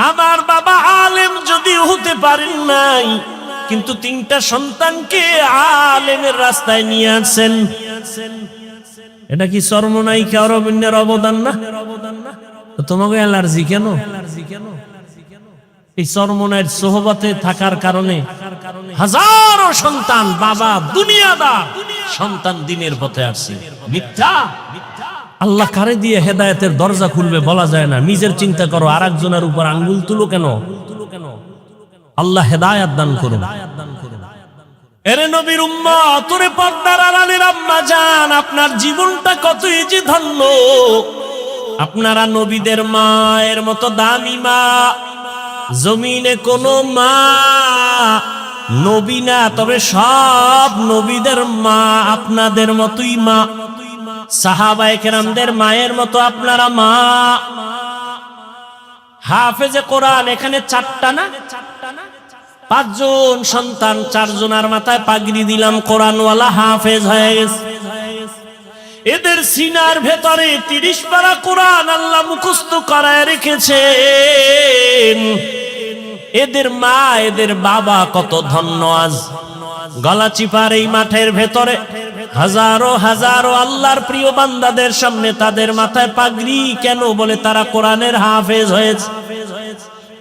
আমার বাবা আলেম যদি হতে পারেন নাই, কিন্তু তিনটা সন্তানকে আলেমের রাস্তায় নিয়ে আসছেন। এটা কি চরমনাই কেওড়াবুনিয়ার অবদান না? তোমাকে অ্যালার্জি কেন? এই চরমনাইয়ের সোহবতে থাকার কারণে হাজারো সন্তান, বাবা দুনিয়াদার সন্তান দিনের পথে আসছে। মিথ্যা। আল্লাহ কারে দিয়ে হেদায়েতের দরজা খুলবে বলা যায় না। নিজের চিন্তা করো, আর একজনের উপর আঙ্গুল তুলো কেন? আল্লাহ হেদায়েত দান করুন। এরে নবীর উম্মত, ওরে পর্দার আড়ালের আম্মা জান, আপনার জীবনটা কতই যে ধন্য। আপনারা নবীদের মায়ের মতো দামি মা। জমিনে কোনো মা নবী না, তবে সব নবীদের মা আপনাদের মতোই মা। সাহাবায়ে কেরামদের মায়ের মতো আপনারা মা। হাফেজে কোরআন এখানে 4টা না 5 জন সন্তান, 4 জনের মাথায় পাগড়ি দিলাম, কোরআনওয়ালা হাফেজ হয়ে গেছে। এদের সিনার ভেতরে 30 পারা কোরআন আল্লাহ মুখস্থ করায় রেখেছেন। এদের মা, এদের বাবা কত ধন্য। আজ গলাচিপার এই মাঠের ভেতরে হাজারো হাজারো আল্লাহর প্রিয় বান্দাদের সামনে তাদের মাথায় পাগড়ি কেন? বলে তারা কোরআনের হাফেজ হয়েছে।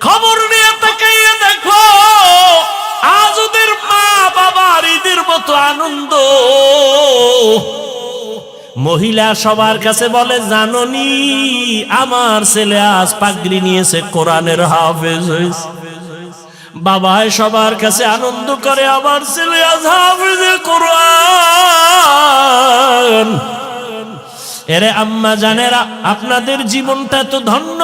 খবর নিয়ে তাকাইয়া দেখো, আজ ওদের মা বাবার ঈদের মতো আনন্দ। মহিলা সবার কাছে বলে, জাননি আমার ছেলে আজ পাগড়ি নিয়েছে, কোরআনের হাফেজ হয়েছে। বাবায় সবার কাছে আনন্দ করে, আমার ছেলে আজ হাফেজে কোরআন। এরে আম্মা জানেরা, আপনাদের জীবনটা তো ধন্য।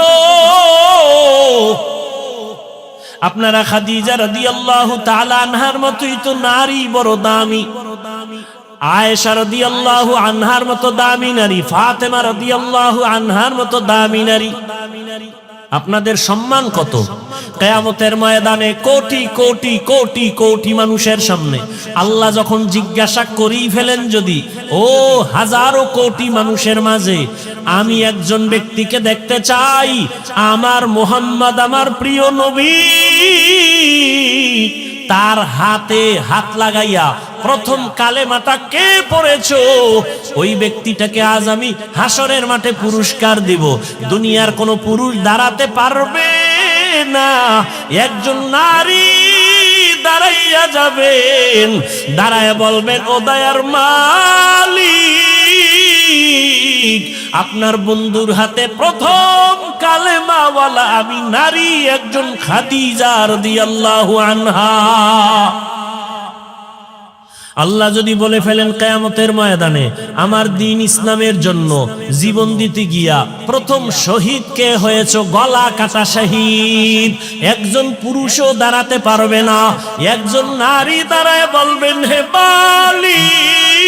আপনারা খাদিজা রাদিয়াল্লাহু তাআলা আনহার মতোই তো নারী, বড় দামি। আয়েশা রাদিয়াল্লাহু আনহার মতো দামি নারী, ফাতেমা রাদিয়াল্লাহু আনহার মতো দামি নারী। আপনাদের সম্মান কত? কিয়ামতের ময়দানে কোটি কোটি কোটি কোটি মানুষের সামনে আল্লাহ যখন জিজ্ঞাসা করেই ফেলেন, যদি ও হাজারো কোটি মানুষের মাঝে আমি একজন ব্যক্তিকে দেখতে চাই, আমার মুহাম্মদ, আমার প্রিয় নবী, তার হাতে হাত লাগাইয়া প্রথম কালেমাটা কে পড়েছো, ওই ব্যক্তিটাকে আজ আমি হাসরের মাঠে পুরস্কার দিব। দুনিয়ার কোন পুরুষ দাঁড়াতে পারবে না। একজন নারী দাঁড়াইয়া যাবেন, দাঁড়ায় বলবেন, ও দয়ার মালিক, আপনার বন্ধুর হাতে প্রথম কালেমাওয়ালা আমি নারী, একজন খাদিজা রাদিয়াল্লাহু আনহা। আল্লাহ যদি বলে ফেলেন কিয়ামতের ময়দানে, আমার দ্বীন ইসলামের জন্য জীবন দিতে গিয়া প্রথম শহীদ কে হয়েছ, গলা কাটা শহীদ, একজন পুরুষও দাঁড়াতে পারবে না। একজন নারী দাঁড়ায় বলবেন, হে মালিক,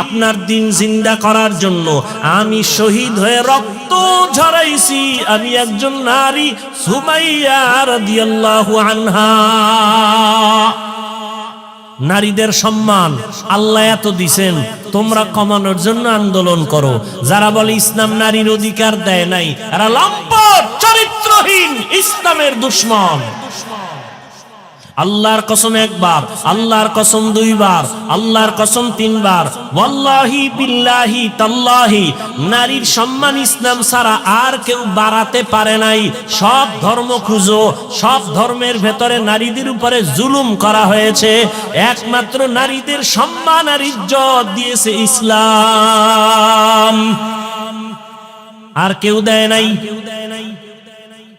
আপনার দ্বীন জিন্দা করার জন্য আমি শহীদ হয়ে রক্ত ঝরাইছি, আমি একজন নারী, সুমাইয়া রাদিয়াল্লাহু আনহা। নারীদের সম্মান আল্লাহ এত দিছেন, তোমরা কমানোর জন্য আন্দোলন করো। যারা বলে ইসলাম নারীর অধিকার দেয় নাই, এরা লম্পট, চরিত্রহীন, ইসলামের দুশমন। আল্লাহর কসম একবার, আল্লাহর কসম দুইবার, আল্লাহর কসম তিনবার, ওয়াল্লাহি বিল্লাহি তাল্লাহি, নারীর সম্মান ইসলাম ছাড়া আর কেউ বাড়াতে পারে নাই। সব ধর্ম খুঁজো, সব ধর্মের ভেতরে নারীদের উপরে জুলুম করা হয়েছে, একমাত্র নারীদের সম্মান আর ইজ্জত দিয়েছে ইসলাম, আর কেউ দেয় নাই।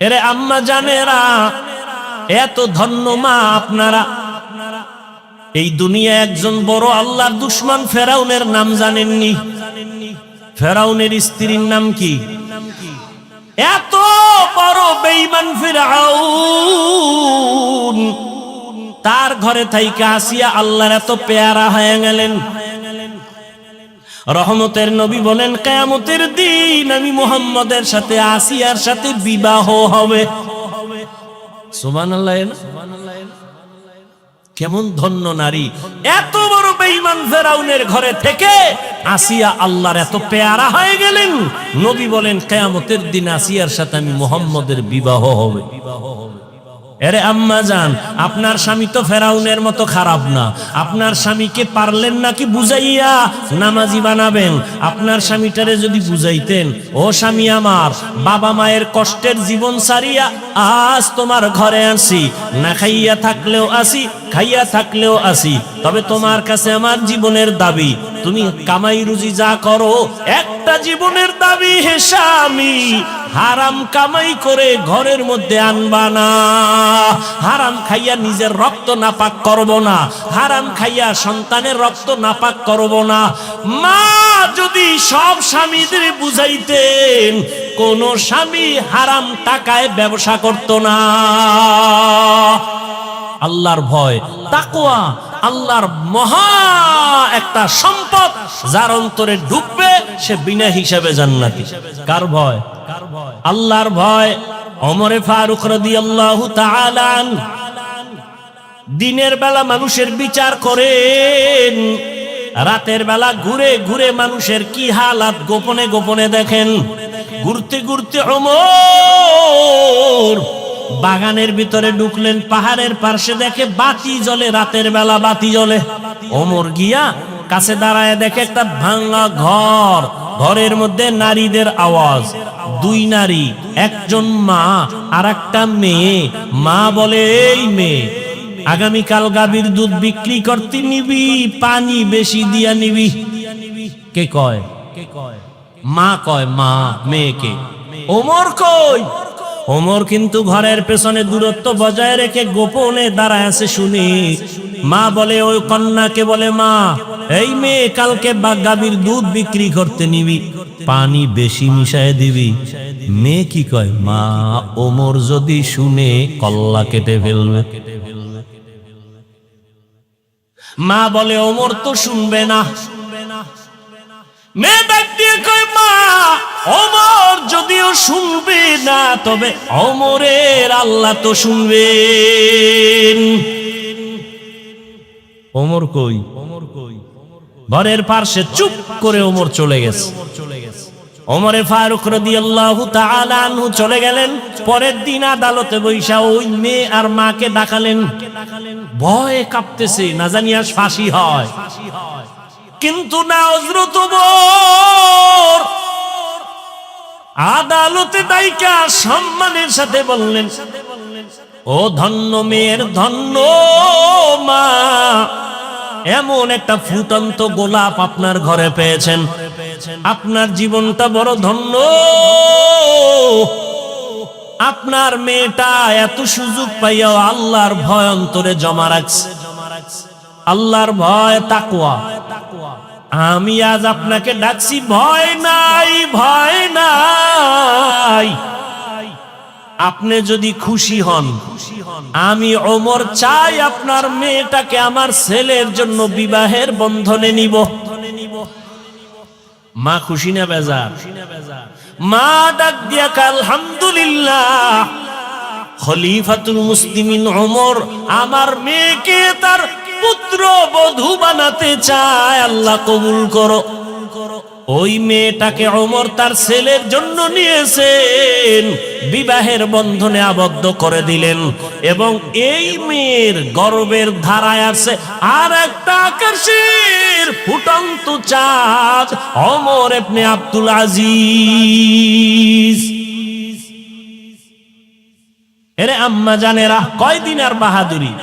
এরে আম্মা জানেরা, এত ধন্য মা আপনারা। এই দুনিয়া একজন বড় আল্লাহর দুশমন ফেরাউনের নাম জানেননি? ফেরাউনের স্ত্রীর নাম কি? এত বড় বেঈমান ফিরআউন, তার ঘরে থাইকা আসিয়া আল্লাহর এত পেয়ারা হয়ে গেলেন। রহমতের নবী বলেন, কিয়ামতের দিন আমি মুহাম্মদের সাথে আসিয়ার সাথে বিবাহ হবে। সুবহানাল্লাহ। কেমন ধন্য নারী! এত বড় বেঈমান ফেরাউনের ঘরে থেকে আসিয়া আল্লাহর এত পেয়ারা হয়ে গেলেন। নবী বলেন, কিয়ামতের দিন আসিয়ার সাথে আমি মুহাম্মদের বিবাহ হবে। এরে আম্মা জান, আপনার স্বামী তো ফেরাউনের মতো খারাপ না। আপনার স্বামীকে পারলেন নাকি বুঝাইয়া নামাজি বানাবেন? আপনার স্বামীটারে যদি বুঝাইতেন, ও স্বামী আমার, বাবা মায়ের কষ্টের জীবন সারিয়া আজ তোমার ঘরে আসি, না খাইয়া থাকলেও আসি, খাইয়া থাকলেও আসি, তবে তোমার কাছে আমার জীবনের দাবি, তুমি কামাই রুজি যা করো, একটা জীবনের দাবি হে স্বামী, হারাম কামাই করে ঘরের মধ্যে আনবা না। হারাম খাইয়া নিজের রক্ত নাপাক করব না, হারাম খাইয়া সন্তানের রক্ত নাপাক করব না। মা যদি সব স্বামীদের বুঝাইতেন, কোন স্বামী হারাম টাকায় ব্যবসা করত না। আল্লাহর ভয়, তাকওয়া আল্লাহর মহা একটা সম্পদ, যার অন্তরে ঢুকবে সে বিনা হিসাবে জান্নাতি। কার ভয়? আল্লাহর ভয়। ওমরে ফারুক রাদিয়াল্লাহু তাআলা দিনের বেলা মানুষের বিচার করেন, রাতের বেলা ঘুরে ঘুরে মানুষের কি হালাত গোপনে গোপনে দেখেন। ঘুরতে ঘুরতে ওমর বাগানের ভিতরে ঢুকলেন, পাহাড়ের পাশে দেখে বাতি জ্বলে, রাতের বেলা বাতি জ্বলে। ওমর গিয়া কাছে দাঁড়ায় দেখে একটা ভাঙা ঘর, ঘরের মধ্যে নারীদের আওয়াজ। দুই নারী, একজন মা আর একটা মেয়ে। মা বলে, এই মেয়ে, আগামীকাল গাভীর দুধ বিক্রি করতে নিবি, পানি বেশি দিয়া নিবি। কে কয়? মা কয়, মা মেয়েকে। ওমর কই? ওমর কিন্তু ঘরের পেছনে দূরত্ব বজায় রেখে গোপনে দাঁড়ায় আছে শুনি। মা বলে, ওই কন্যাকে বলে, মা, এই মেয়ে কালকে গাভীর দুধ বিক্রি করতে নিবি, পানি বেশি মিশায় দিবি। মেয়ে কি কয়? মা, ওমর যদি শুনে কল্লা কেটে ফেলবে। মা বলে, ওমর তো শুনবে না। মেয়ে ডাক দিয়ে কয়, মা, ওমর যদিও শুনবে না, তবে ওমরের আল্লাহ তো শুনবেন। ওমর কই? ঘরের পাশে চুপ করে ওমর চলে গেছে। ওমরে ফারুক রাদিয়াল্লাহু তাআলা আনহু চলে গেলেন। পরের দিন আদালতে বৈশা ওই মেয়ে আর মাকে ডাকালেন। ভয়ে কাঁপতেছে, না জানি আজ ফাঁসি হয়। কিন্তু না, হযরত ওমর আদালতে দাইকা সম্মানের সাথে বললেন, ও ধন্য মেয়ের ধন্য মা, এমন একটা ফুটন্ত গোলাপ আপনার ঘরে পেয়েছেন, আপনার জীবনটা বড় ধন্য। আপনার মেয়েটা এত সুযোগ পাইয়াও আল্লাহর ভয় অন্তরে জমা রাখছে। আল্লাহর ভয়, তাকওয়া। আমি আজ আপনাকে ডাকছি, ভয় নাই, ভয় নাই। আপনি যদি খুশি হন, আমি ওমর চাই আপনার মেয়েটাকে আমার ছেলের জন্য বিবাহের বন্ধনে নিব। মা খুশি না বেজার? মা ডাক দিয়া কয়, আলহামদুলিল্লাহ, খলিফাতুল মুসলিমিন ওমর আমার মেয়েকে তার পুত্র বধূ বানাতে চায়, আল্লাহ কবুল করো। ওই মেয়েটাকে ওমর তার ছেলের জন্য নিয়েছেন, বিবাহের বন্ধনে আবদ্ধ করে দিলেন, এবং এই মেয়ের গর্বের ধারায় আছে আর একটা আকাশের ফুটন্ত চাঁদ, ওমর ইবনে আব্দুল আজিজ। এরে আম্মা জানেরা, কয়দিন আর বাহাদুরি,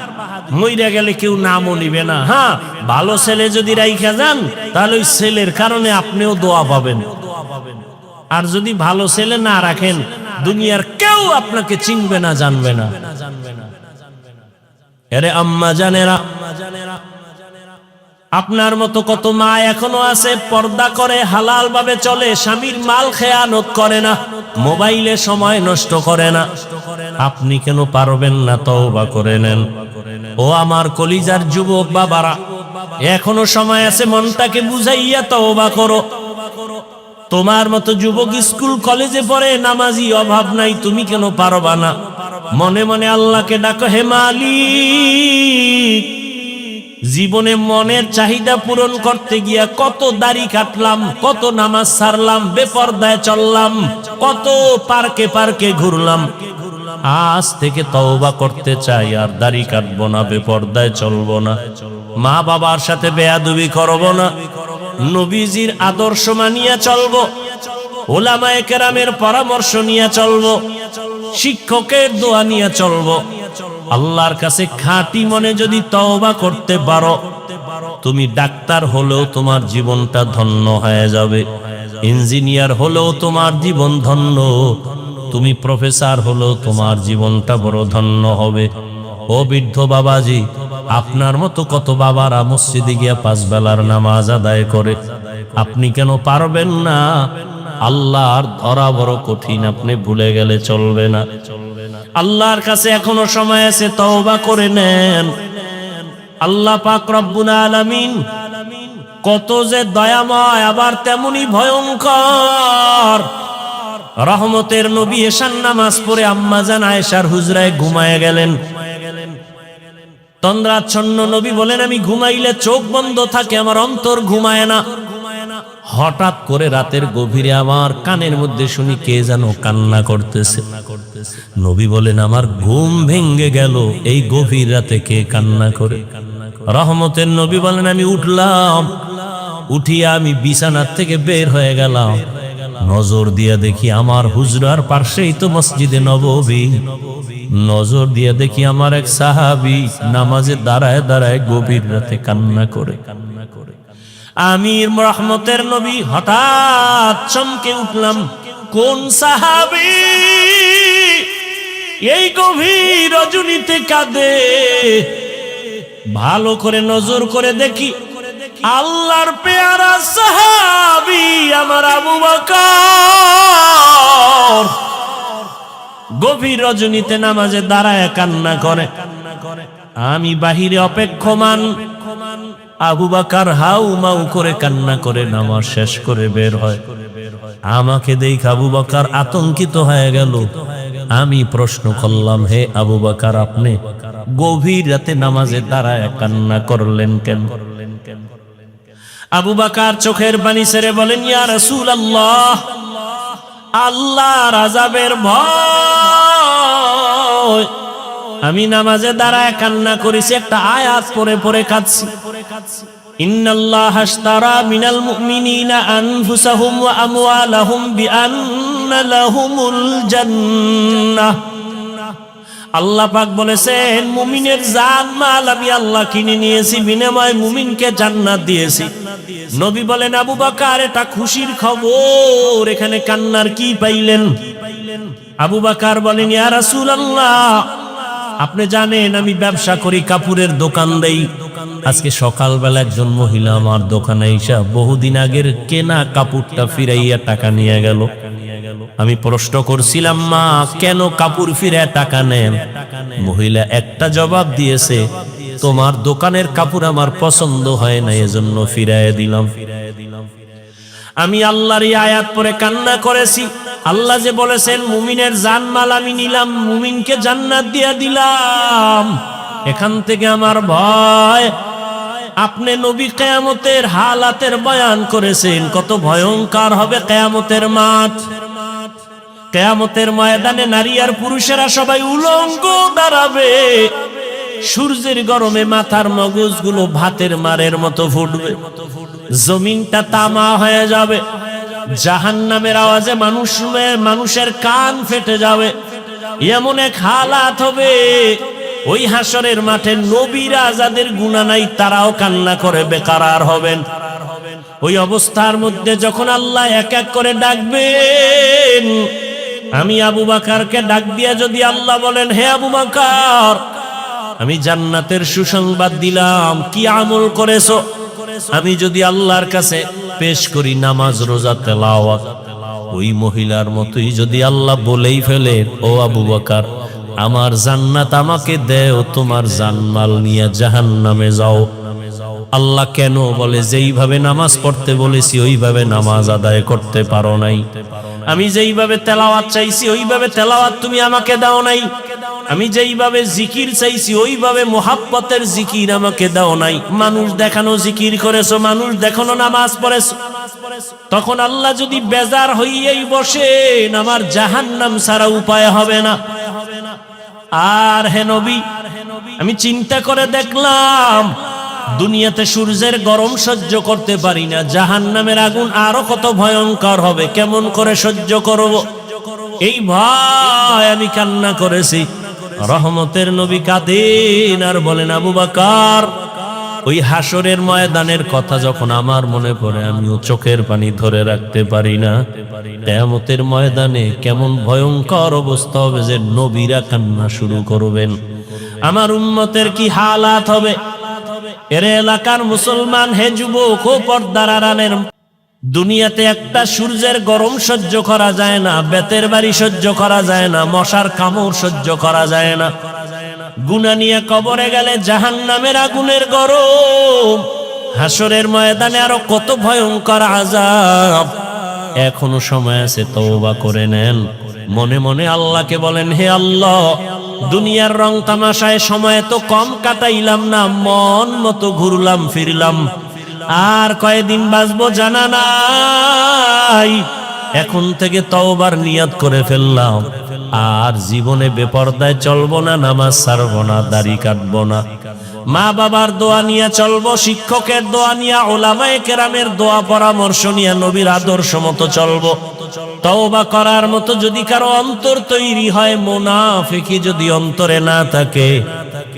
মইরা গেলে কেউ নামও নিবে না। হ্যাঁ, ভালো ছেলে যদি রাইখা যান তাহলে ওই ছেলের কারণে আপনিও দোয়া পাবেন, আর যদি ভালো ছেলে না রাখেন দুনিয়ার কেউ আপনাকে চিনবে না, জানবে না। এরে আম্মা জানেরা, আপনার মতো কত মা এখনো আছে, পর্দা করে, হালাল ভাবে চলে, স্বামীর মাল খেয়ানত করে না, মোবাইলে সময় নষ্ট করে না। আপনি কেন পারবেন না? তওবা করে নেন। ও আমার কলিজার যুবক বাবারা, এখনো সময় আছে, মনটাকে বুঝাইয়া তওবা করো। তোমার মতো যুবক স্কুল কলেজে পড়ে, নামাজি, অভাব নাই, তুমি কেন পারবা না? মনে মনে আল্লাহকে ডাকো, হে মালিক, জীবনে মনের চাহিদা পূরণ করতে গিয়া কত দাড়ি কাটলাম, কত নামাজ ছাড়লাম, বেপরদায় চললাম, কত পার্কে পার্কে ঘুরলাম। আজ থেকে তওবা করতে চাই, আর দাড়ি কাটবো না, বেপরদায় চলবো না, মা বাবার সাথে বেয়াদবি করব না, নবীজির আদর্শ মানিয়া চলবো, ওলামায়ে কেরামের পরামর্শ নিয়ে চলবো, শিক্ষকের দোয়া নিয়ে চলবো। আল্লাহর কাছে খাঁটি মনে যদি তওবা করতে পারো, তুমি ডাক্তার হলেও তোমার জীবনটা ধন্য হয়ে যাবে, ইঞ্জিনিয়ার হলেও তোমার জীবন ধন্য, তুমি প্রফেসর হলেও তোমার জীবনটা বড় ধন্য হবে। ও বৃদ্ধ বাবাজি, আপনার মতো কত বাবারা মসজিদে গিয়া 5 বেলার নামাজ আদায় করে, আপনি কেন পারবেন না? আল্লাহর ধরা বড় কঠিন, আপনি ভুলে গেলে চলবে না। আল্লাহর কাছে এখনো সময় আছে, তওবা করে নেন। আল্লাহ পাক রব্বুল আলামিন কত যে দয়াময়, আবার তেমনি ভয়ঙ্কর। রহমতের নবী এশার নামাজ পড়ে আম্মাজান আয়েশার হুজরায় ঘুমায় গেলেন। তন্দ্রাচ্ছন্ন নবী বলেন, আমি ঘুমাইলে চোখ বন্ধ থাকে, আমার অন্তর ঘুমায় না। হঠাৎ করে রাতের গভীরে আমার কানের মধ্যে শুনি কে যেন কান্না করতেছে। নবী বলেন, আমার ঘুম ভেঙে গেল, এই গভীর রাতে কে কান্না করে? রহমতের নবী বলেন, আমি উঠলাম, উঠিয়া আমি বিছানার থেকে বের হয়ে গেলাম, নজর দিয়া দেখি আমার হুজরার পাশেই তো মসজিদে নববী। নজর দিয়া দেখি আমার এক সাহাবী নামাজে দাঁড়ায় দাঁড়ায় গভীর রাতে কান্না করে। আমি রহমতের নবী হঠাৎ চমকে উঠলাম, কোন সাহাবী এই গভীর রজনীতে কাঁদে? ভালো করে নজর করে দেখি, আল্লাহর পেয়ারা সাহাবী আমার আবু বকর গভীর রজনীতে নামাজে দাঁড়ায় কান্না করে। আমি বাহিরে অপেক্ষমান, আবু বকর হাউ মাউ করে কান্না করে নামাজ শেষ করে বের হয়। আমাকে দেখে আবু বকর আতঙ্কিত হয়ে গেল। আমি প্রশ্ন করলাম, হে আবু বকর, আপনি গভীর রাতে নামাজে দাঁড়ায় কান্না করলেন কেন? আবু বকর চোখের পানি ছেড়ে বলেন, ইয়া রাসূলুল্লাহ, আল্লাহর আযাবের ভয় আমি নামাজে দাঁড়ায় কান্না করেছি, একটা আয়াত পড়ে পড়ে কাঁদছি। ইন্নাল্লাহা আশতারা মিনাল মুমিনিনা আনফুসাহুম ওয়া আমওয়ালাহুম বিআন্না লাহুমুল জান্নাহ। আল্লাহ পাক বলেছেন, মুমিনের জান মাল আমি আল্লাহ কিনে নিয়েছি, বিনিময়ে মুমিনকে জান্নাত দিয়েছি। নবী বলেন, আবু বকর, এটা খুশির খবর, এখানে কান্নার কি পাইলেন? আবু বকর বলেন, ইয়া রাসূলুল্লাহ, আপনি জানেন আমি ব্যবসা করি, কাপড়ের দোকান দেই। আজকে সকালবেলা একজন মহিলা আমার দোকানে এসে বহুদিন আগের কেনা কাপড়টা ফিরাইয়া টাকা নিয়ে গেল। আমি প্রশ্ন করছিলাম, মা, কেন কাপড় ফিরে টাকা নেন? মহিলা একটা জবাব দিয়েছে, তোমার দোকানের কাপড় আমার পছন্দ হয় না, এজন্য ফিরাইয়া দিলাম। আমি আল্লাহর এই আয়াত পড়ে কান্না করেছি। আল্লাহ যে বলেছেন, মুমিনের জানমাল আমি নিলাম, মুমিনকে জান্নাত দিয়া দিলাম। এখান থেকে আমার ভয়, আপনি নবী কিয়ামতের হালাতের বয়ান করেছেন, কত ভয়ঙ্কর হবে কিয়ামতের মাঠ। কিয়ামতের ময়দানে নারী আর পুরুষেরা সবাই উলঙ্গ দাঁড়াবে। সূর্যের গরমে মাথার মগজগুলো ভাতের মারের মতো ফুটবে, জমিনটা তামা হয়ে যাবে। জাহান্নামের আওয়াজে মানুষের কান ফেটে যাবে। এমন এক হালাত হবে, ওই হাসরের মাঠে নবীরা যাদের গুনাহ নাই তারাও কান্না করে বেকারার হবেন। ওই অবস্থার মধ্যে যখন আল্লাহ এক এক করে ডাকবেন, আমি আবু বকরকে ডাক দিয়া যদি আল্লাহ বলেন, হে আবু বকর, আমি জান্নাতের সুসংবাদ দিলাম, কি আমল করেছো? আমি যদি আল্লাহর কাছে পেশ করি নামাজ, রোজা, তেলাওয়াত, ওই মহিলার মতোই যদি আল্লাহ বলেই ফেলে, ও আবু বকর, আমার জান্নাত আমাকে দেও, তোমার জানমাল নিয়ে জাহান্নামে যাও। আল্লাহ কেন বলে, যেইভাবে নামাজ পড়তে বলেছি ওইভাবে নামাজ আদায় করতে পারো নাই। আমি যেইভাবে তেলাওয়াত চাইছি ওইভাবে তেলাওয়াত তুমি আমাকে দাও নাই। আমি যেইভাবে জিকির চাইছি ওইভাবে মোহাব্বতের জিকির আমাকে দাও নাই। মানুষ দেখানো জিকির করেছো, মানুষ দেখানো নামাজ পড়েছো। তখন আল্লাহ যদি বেজার হইয়াই বসেন, আমার জাহান্নাম ছাড়া উপায় হবে না। আর হে নবী, আমি চিন্তা করে দেখলাম, দুনিয়াতে সূর্যের গরম সহ্য করতে পারি না, জাহান্নামের আগুন আরো কত ভয়ঙ্কর হবে, কেমন করে সহ্য করব? এই ভয় আমি কান্না করেছি। রহমতের নবী কাঁদেন আর বলেন, আবু বকর, ওই হাসরের ময়দানের কথা যখন আমার মনে পড়ে, আমিও চোখের পানি ধরে রাখতে পারি না। কিয়ামতের ময়দানে কেমন ভয়ঙ্কর অবস্থা হবে যে নবীরা কান্না শুরু করবেন। আমার উম্মতের কি হালাত হবে? এর এলাকার মুসলমান, হে যুবক ও পর্দার আড়ালের, দুনিয়াতে একটা সূর্যের গরম সহ্য করা যায় না, বেতের বাড়ি সহ্য করা যায় না, মশার কামড় সহ্য করা যায় না। গুনাহ নিয়ে কবরে গেলে জাহান্নামের আগুনের গরম, হাসরের ময়দানে আরো কত ভয়ঙ্কর আযাব। এখনো সময় আছে, তওবা করে নেন। মনে মনে আল্লাহকে বলেন, হে আল্লাহ, দুনিয়ার রং তামাশায় সময় তো কম কাটাইলাম না, মন মতো ঘুরলাম ফিরলাম, আর কয়দিন বাঁচবো জানা নাই। এখন থেকে তওবার নিয়ত করে ফেললাম, আর জীবনে বেপরদায় চলবো না, নামাজ ছাড়বো না, দাড়ি কাটবো না, মা বাবার দোয়া নিয়ে চলবো, শিক্ষকের দোয়া নিয়ে, উলামায়ে কেরামের দোয়া পরামর্শ নিয়ে নবীর আদর্শ মতো চলবো। তওবা করার মতো যদি কারো অন্তর তৈরি হয়, মুনাফিকি যদি অন্তরে না থাকে,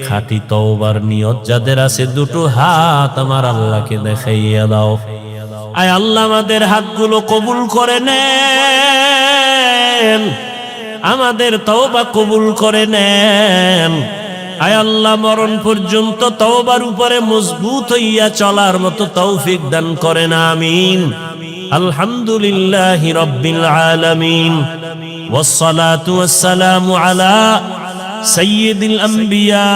খাঁটি তওবার নিয়ত যাদের আছে, দুটো হাত আমার আল্লাহকে দেখাইয়া দাও। আয় আল্লাহ, আমাদের হাতগুলো কবুল করে নেন, আমাদের তওবা কবুল করে নেন। আয় আল্লাহ, মরণ পর্যন্ত তওবার উপরে মজবুত হইয়া চলার মতো তৌফিক দান করেন, আমিন। আলহামদুলিল্লাহি রাব্বিল আলামিন, ওয়াসসালাতু ওয়াসসালামু আলা সাইয়্যিদিল আম্বিয়া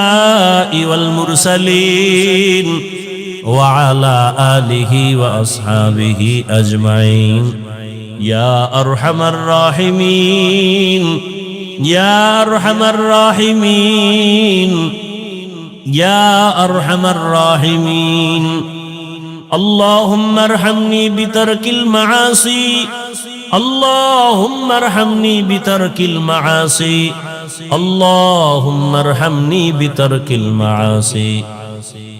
ওয়াল মুরসালিন ওয়া আলা আলিহি ওয়া আসহাবিহি আজমাইন। ইয়া আরহামার রাহিমিন, ইয়া আরহামার রাহিমিন, ইয়া আরহামার রাহিমিন। اللهم ارحمني بترك المعاصي، اللهم ارحمني بترك المعاصي، اللهم ارحمني بترك المعاصي.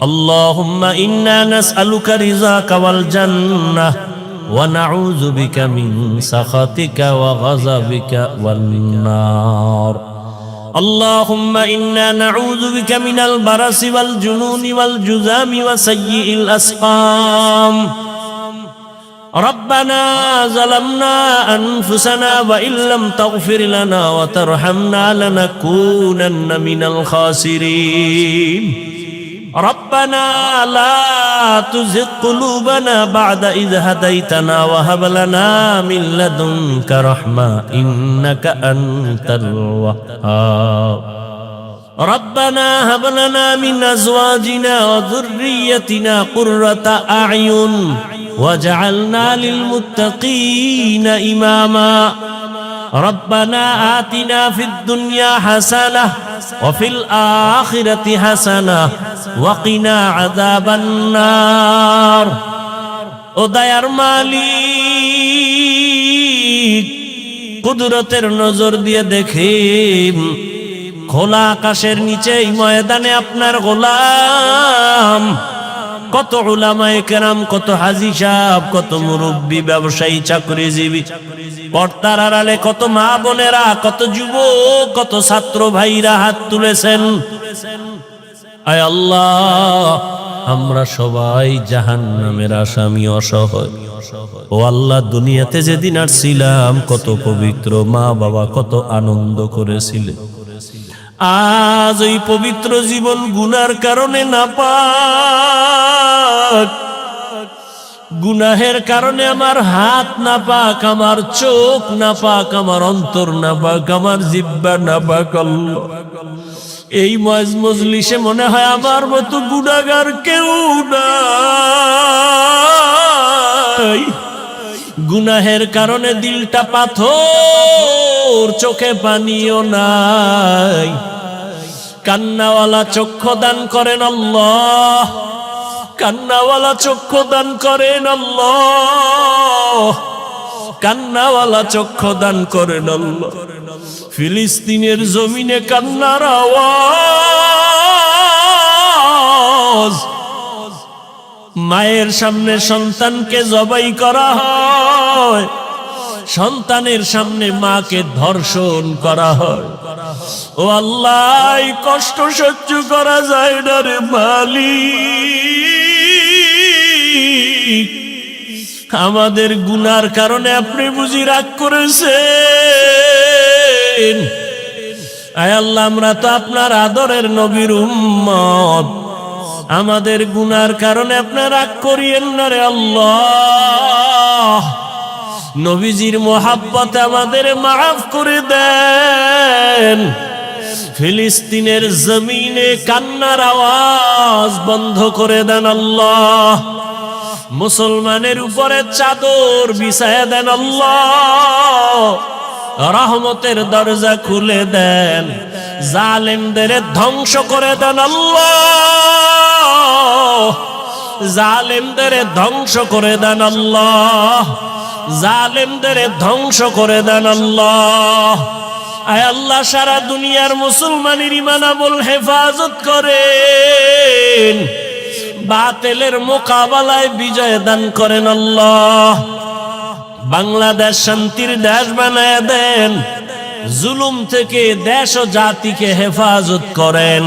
اللهم إنا نسألك رضاك والجنة، ونعوذ بك من سخطك وغضبك والنار. اللهم إنا نعوذ بك من البرص والجنون والجذام وسيء الأسقام. ربنا ظلمنا أنفسنا وإن لم تغفر لنا وترحمنا لنكونن من الخاسرين. ربنا لا تزغ قلوبنا بعد إذ هديتنا وهب لنا من لدنك رحمة إنك أنت الوهاب. ربنا هب لنا من أزواجنا وذريتنا قرة أعين واجعلنا للمتقين إماما. ربنا آتنا في الدنيا حسنة وفي الآخرة حسنة وقنا عذاب النار ও দয়ার মালিক কুদরতের নজর দিয়ে দেখেন খোলা আকাশের নিচে এই ময়দানে আপনার গোলাম কত উলামায়ে কেরাম, কত হাজী সাহেব, কত মুরব্বী, ব্যবসায়ী, চাকরিজীবী, পর্দার আড়ালে কত মা বোনেরা, কত যুবক, কত ছাত্র ভাইরা হাত তুলেছেন। আয় আল্লাহ, আমরা সবাই জাহান্নামের আসামি, অসহায়। ও আল্লাহ, দুনিয়াতে যেদিন আসছিলাম কত পবিত্র মা বাবা, কত আনন্দ করেছিলেন। আজ ওই পবিত্র জীবন গুনার কারণে নাপাক, গুনাহের কারণে আমার হাত নাপাক, আমার চোখ নাপাক, আমার অন্তর নাপাক, আমার জিহ্বা নাপাক। আল্লাহ, এই মজলিসে মনে হয় আমার মতো গুনাহগার কেউ নাই। গুনাহের কারণে দিলটা পাথর, চোখে পানিও নাই। কান্নাওয়ালা চক্ষু দান করেন আল্লাহ, কান্নাওয়ালা চক্ষু দান করেন আল্লাহ, কান্নাওয়ালা চক্ষু দান করেন আল্লাহ। ফিলিস্তিনের জমিনে কান্নার আওয়াজ, মায়ের সামনে সন্তানকে জবাই করা হয়, সন্তানের সামনে মাকে ধর্ষণ করা হয়। ও আল্লাহ, এই কষ্ট সহ্য করা যায় না রে মালিক। আমাদের গুনার কারণে আপনি বুঝি রাগ করেছেন। আয় আল্লাহ, আমরা তো আপনার আদরের নবীর উম্মত, আমাদের গুনার কারণে আপনি রাগ করিয়েন না রে আল্লাহ। নবীজির মোহাব্বতে আমাদের মাফ করে দেন। ফিলিস্তিনের জমিনে কান্নার আওয়াজ বন্ধ করে দেন আল্লাহ। মুসলমানের উপরে চাদর বিছায়া দেন আল্লাহ। রহমতের দরজা খুলে দেন, জালেমদের ধ্বংস করে দেন আল্লাহ, জালেমদের ধ্বংস করে দেন আল্লাহ, জালেমদের ধ্বংস করে দেন আল্লাহ। আয় আল্লাহ, সারা দুনিয়ার মুসলমানের ঈমান আমল হেফাজত করেন, বাতিলের মোকাবেলায় বিজয় দান করেন আল্লাহ। বাংলাদেশ শান্তির দেশ বানায় দেন, জুলুম থেকে দেশ ও জাতিকে হেফাজত করেন।